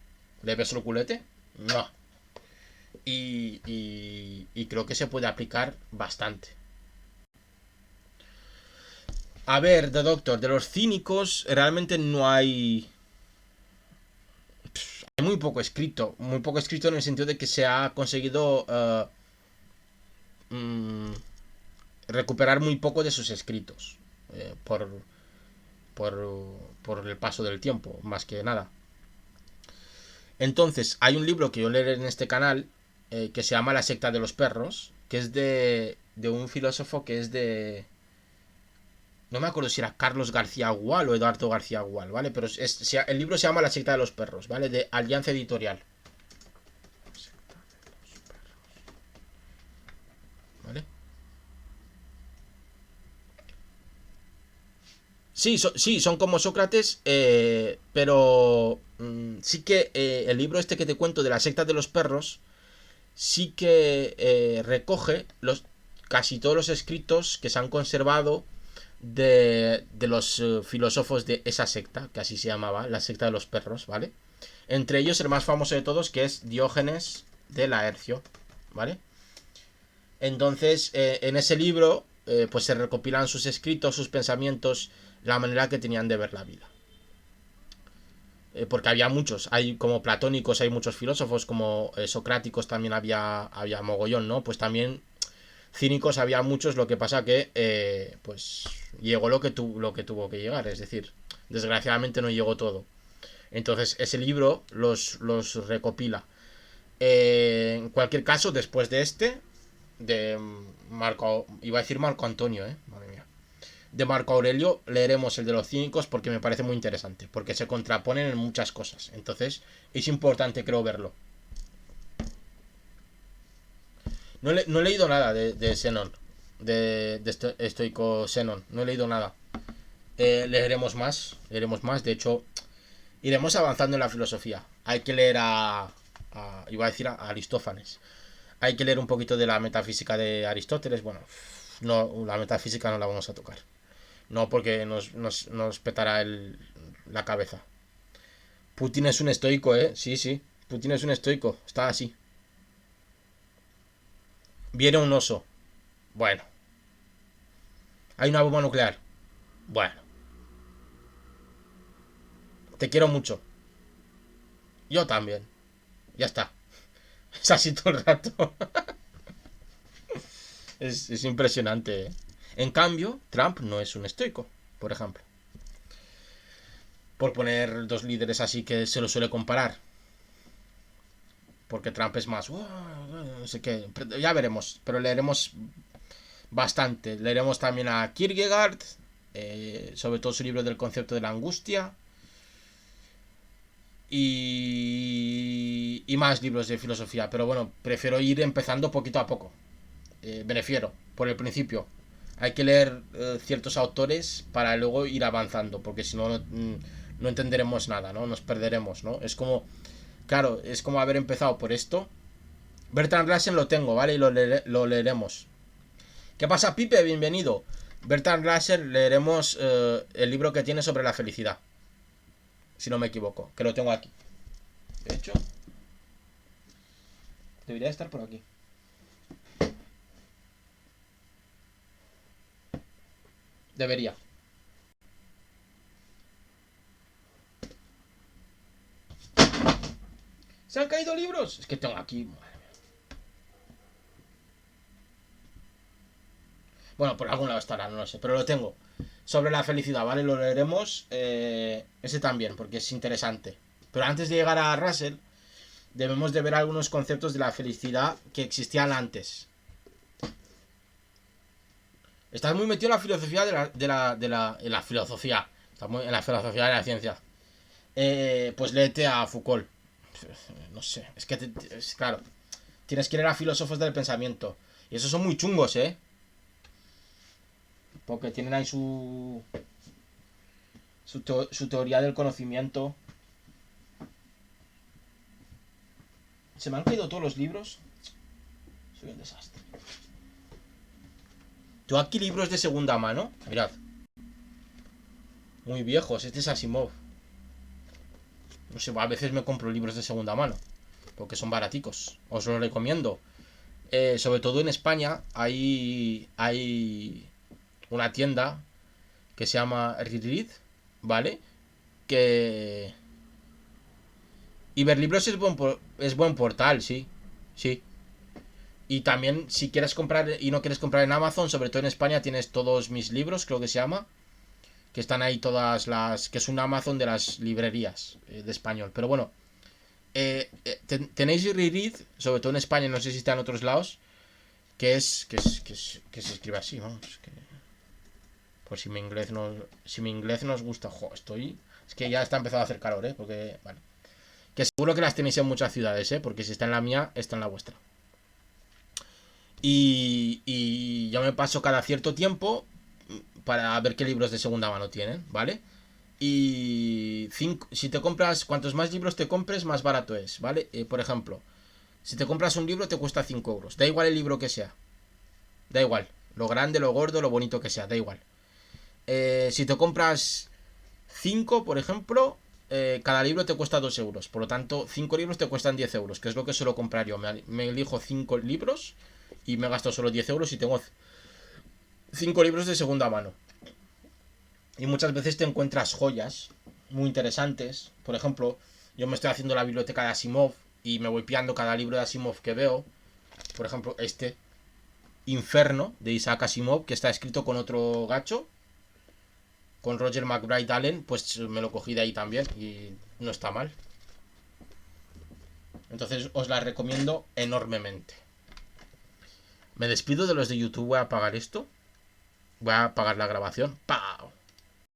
Speaker 1: ¿le beso el culete? No. Y creo que se puede aplicar bastante. A ver, The Doctor, de los cínicos realmente no hay... Hay muy poco escrito. Muy poco escrito en el sentido de que se ha conseguido recuperar muy poco de sus escritos. Por, por el paso del tiempo, más que nada. Entonces, hay un libro que yo leeré en este canal que se llama La secta de los perros, que es de un filósofo que es de... No me acuerdo si era Carlos García Gual o Eduardo García Gual, ¿vale? Pero el libro se llama La secta de los perros, ¿vale? De Alianza Editorial. ¿Vale? Sí, sí, son como Sócrates, pero sí que el libro este que te cuento de la secta de los perros sí que recoge casi todos los escritos que se han conservado de los filósofos de esa secta, que así se llamaba, la secta de los perros, ¿vale? Entre ellos el más famoso de todos, que es Diógenes de Laercio, ¿vale? Entonces, en ese libro, pues se recopilan sus escritos, sus pensamientos, la manera que tenían de ver la vida. Porque había muchos, hay como platónicos, hay muchos filósofos, como socráticos también había mogollón, ¿no? Pues también cínicos había muchos, lo que pasa que pues llegó lo que tuvo que llegar, es decir, desgraciadamente no llegó todo. Entonces ese libro los recopila. En cualquier caso, después de de Marco, iba a decir Marco Antonio, madre mía, de Marco Aurelio, leeremos el de los cínicos porque me parece muy interesante, porque se contraponen en muchas cosas. Entonces es importante, creo, verlo. No he leído nada de Zenón, de estoico Zenón, no he leído nada. Leeremos más, de hecho, iremos avanzando en la filosofía. Hay que leer iba a decir a Aristófanes. Hay que leer un poquito de la metafísica de Aristóteles. Bueno, no, la metafísica no la vamos a tocar. No, porque nos petará la cabeza. Putin es un estoico, sí, sí. Putin es un estoico, está así. Viene un oso. Bueno. Hay una bomba nuclear. Bueno. Te quiero mucho. Yo también. Ya está. Es así todo el rato. Es impresionante, En cambio, Trump no es un estoico, por ejemplo. Por poner 2 líderes así que se lo suele comparar. Porque Trump es más... no sé qué. Ya veremos. Pero leeremos bastante. Leeremos también a Kierkegaard. Sobre todo su libro del concepto de la angustia. Y más libros de filosofía. Pero bueno, prefiero ir empezando poquito a poco. Me refiero, por el principio. Hay que leer ciertos autores para luego ir avanzando. Porque si no, no entenderemos nada, ¿no? Nos perderemos, ¿no? Es como... Claro, es como haber empezado por esto. Bertrand Russell lo tengo, ¿vale? Y lo leeremos. ¿Qué pasa, Pipe? Bienvenido. Bertrand Russell leeremos el libro que tiene sobre la felicidad. Si no me equivoco, que lo tengo aquí. De hecho, debería estar por aquí. Debería. ¿Se han caído libros? Es que tengo aquí... Bueno, por algún lado estará, no lo sé, pero lo tengo. Sobre la felicidad, ¿vale? Lo leeremos. Ese también, porque es interesante. Pero antes de llegar a Russell, debemos de ver algunos conceptos de la felicidad que existían antes. Estás muy metido en la filosofía en la filosofía. Estás muy en la filosofía de la ciencia. Pues léete a Foucault. No sé, es que claro, tienes que leer a filósofos del pensamiento. Y esos son muy chungos, ¿eh? Porque tienen ahí su teoría del conocimiento. Se me han caído todos los libros. Soy un desastre. Tengo aquí libros de segunda mano. Mirad. Muy viejos. Este es Asimov. No sé, a veces me compro libros de segunda mano. Porque son baraticos. Os lo recomiendo. Sobre todo en España hay una tienda que se llama Reread, ¿vale? Que... Iberlibros es buen portal, sí. Sí. Y también, si quieres comprar y no quieres comprar en Amazon, sobre todo en España, tienes todos mis libros, creo que se llama. Que están ahí todas las... Que es un Amazon de las librerías de español. Pero bueno, tenéis Reread, sobre todo en España, no sé si está en otros lados, que se escribe así, vamos. Pues si mi inglés no os gusta, estoy... Es que ya está empezando a hacer calor, porque... Vale. Que seguro que las tenéis en muchas ciudades, porque si está en la mía, está en la vuestra. Y yo me paso cada cierto tiempo para ver qué libros de segunda mano tienen, ¿vale? Y si te compras, cuantos más libros te compres, más barato es, ¿vale? Por ejemplo, si te compras un libro te cuesta 5 euros. Da igual el libro que sea. Da igual. Lo grande, lo gordo, lo bonito que sea, da igual. Si te compras 5, por ejemplo, cada libro te cuesta 2 euros. Por lo tanto, 5 libros te cuestan 10 euros, que es lo que suelo comprar yo. Me elijo 5 libros y me gasto solo 10 euros y tengo 5 libros de segunda mano. Y muchas veces te encuentras joyas muy interesantes. Por ejemplo, yo me estoy haciendo la biblioteca de Asimov y me voy pillando cada libro de Asimov que veo. Por ejemplo, este Inferno de Isaac Asimov, que está escrito con otro gacho, con Roger McBride Allen, pues me lo cogí de ahí también y no está mal. Entonces os la recomiendo enormemente. Me despido de los de YouTube, voy a apagar esto. Voy a apagar la grabación. ¡Pau!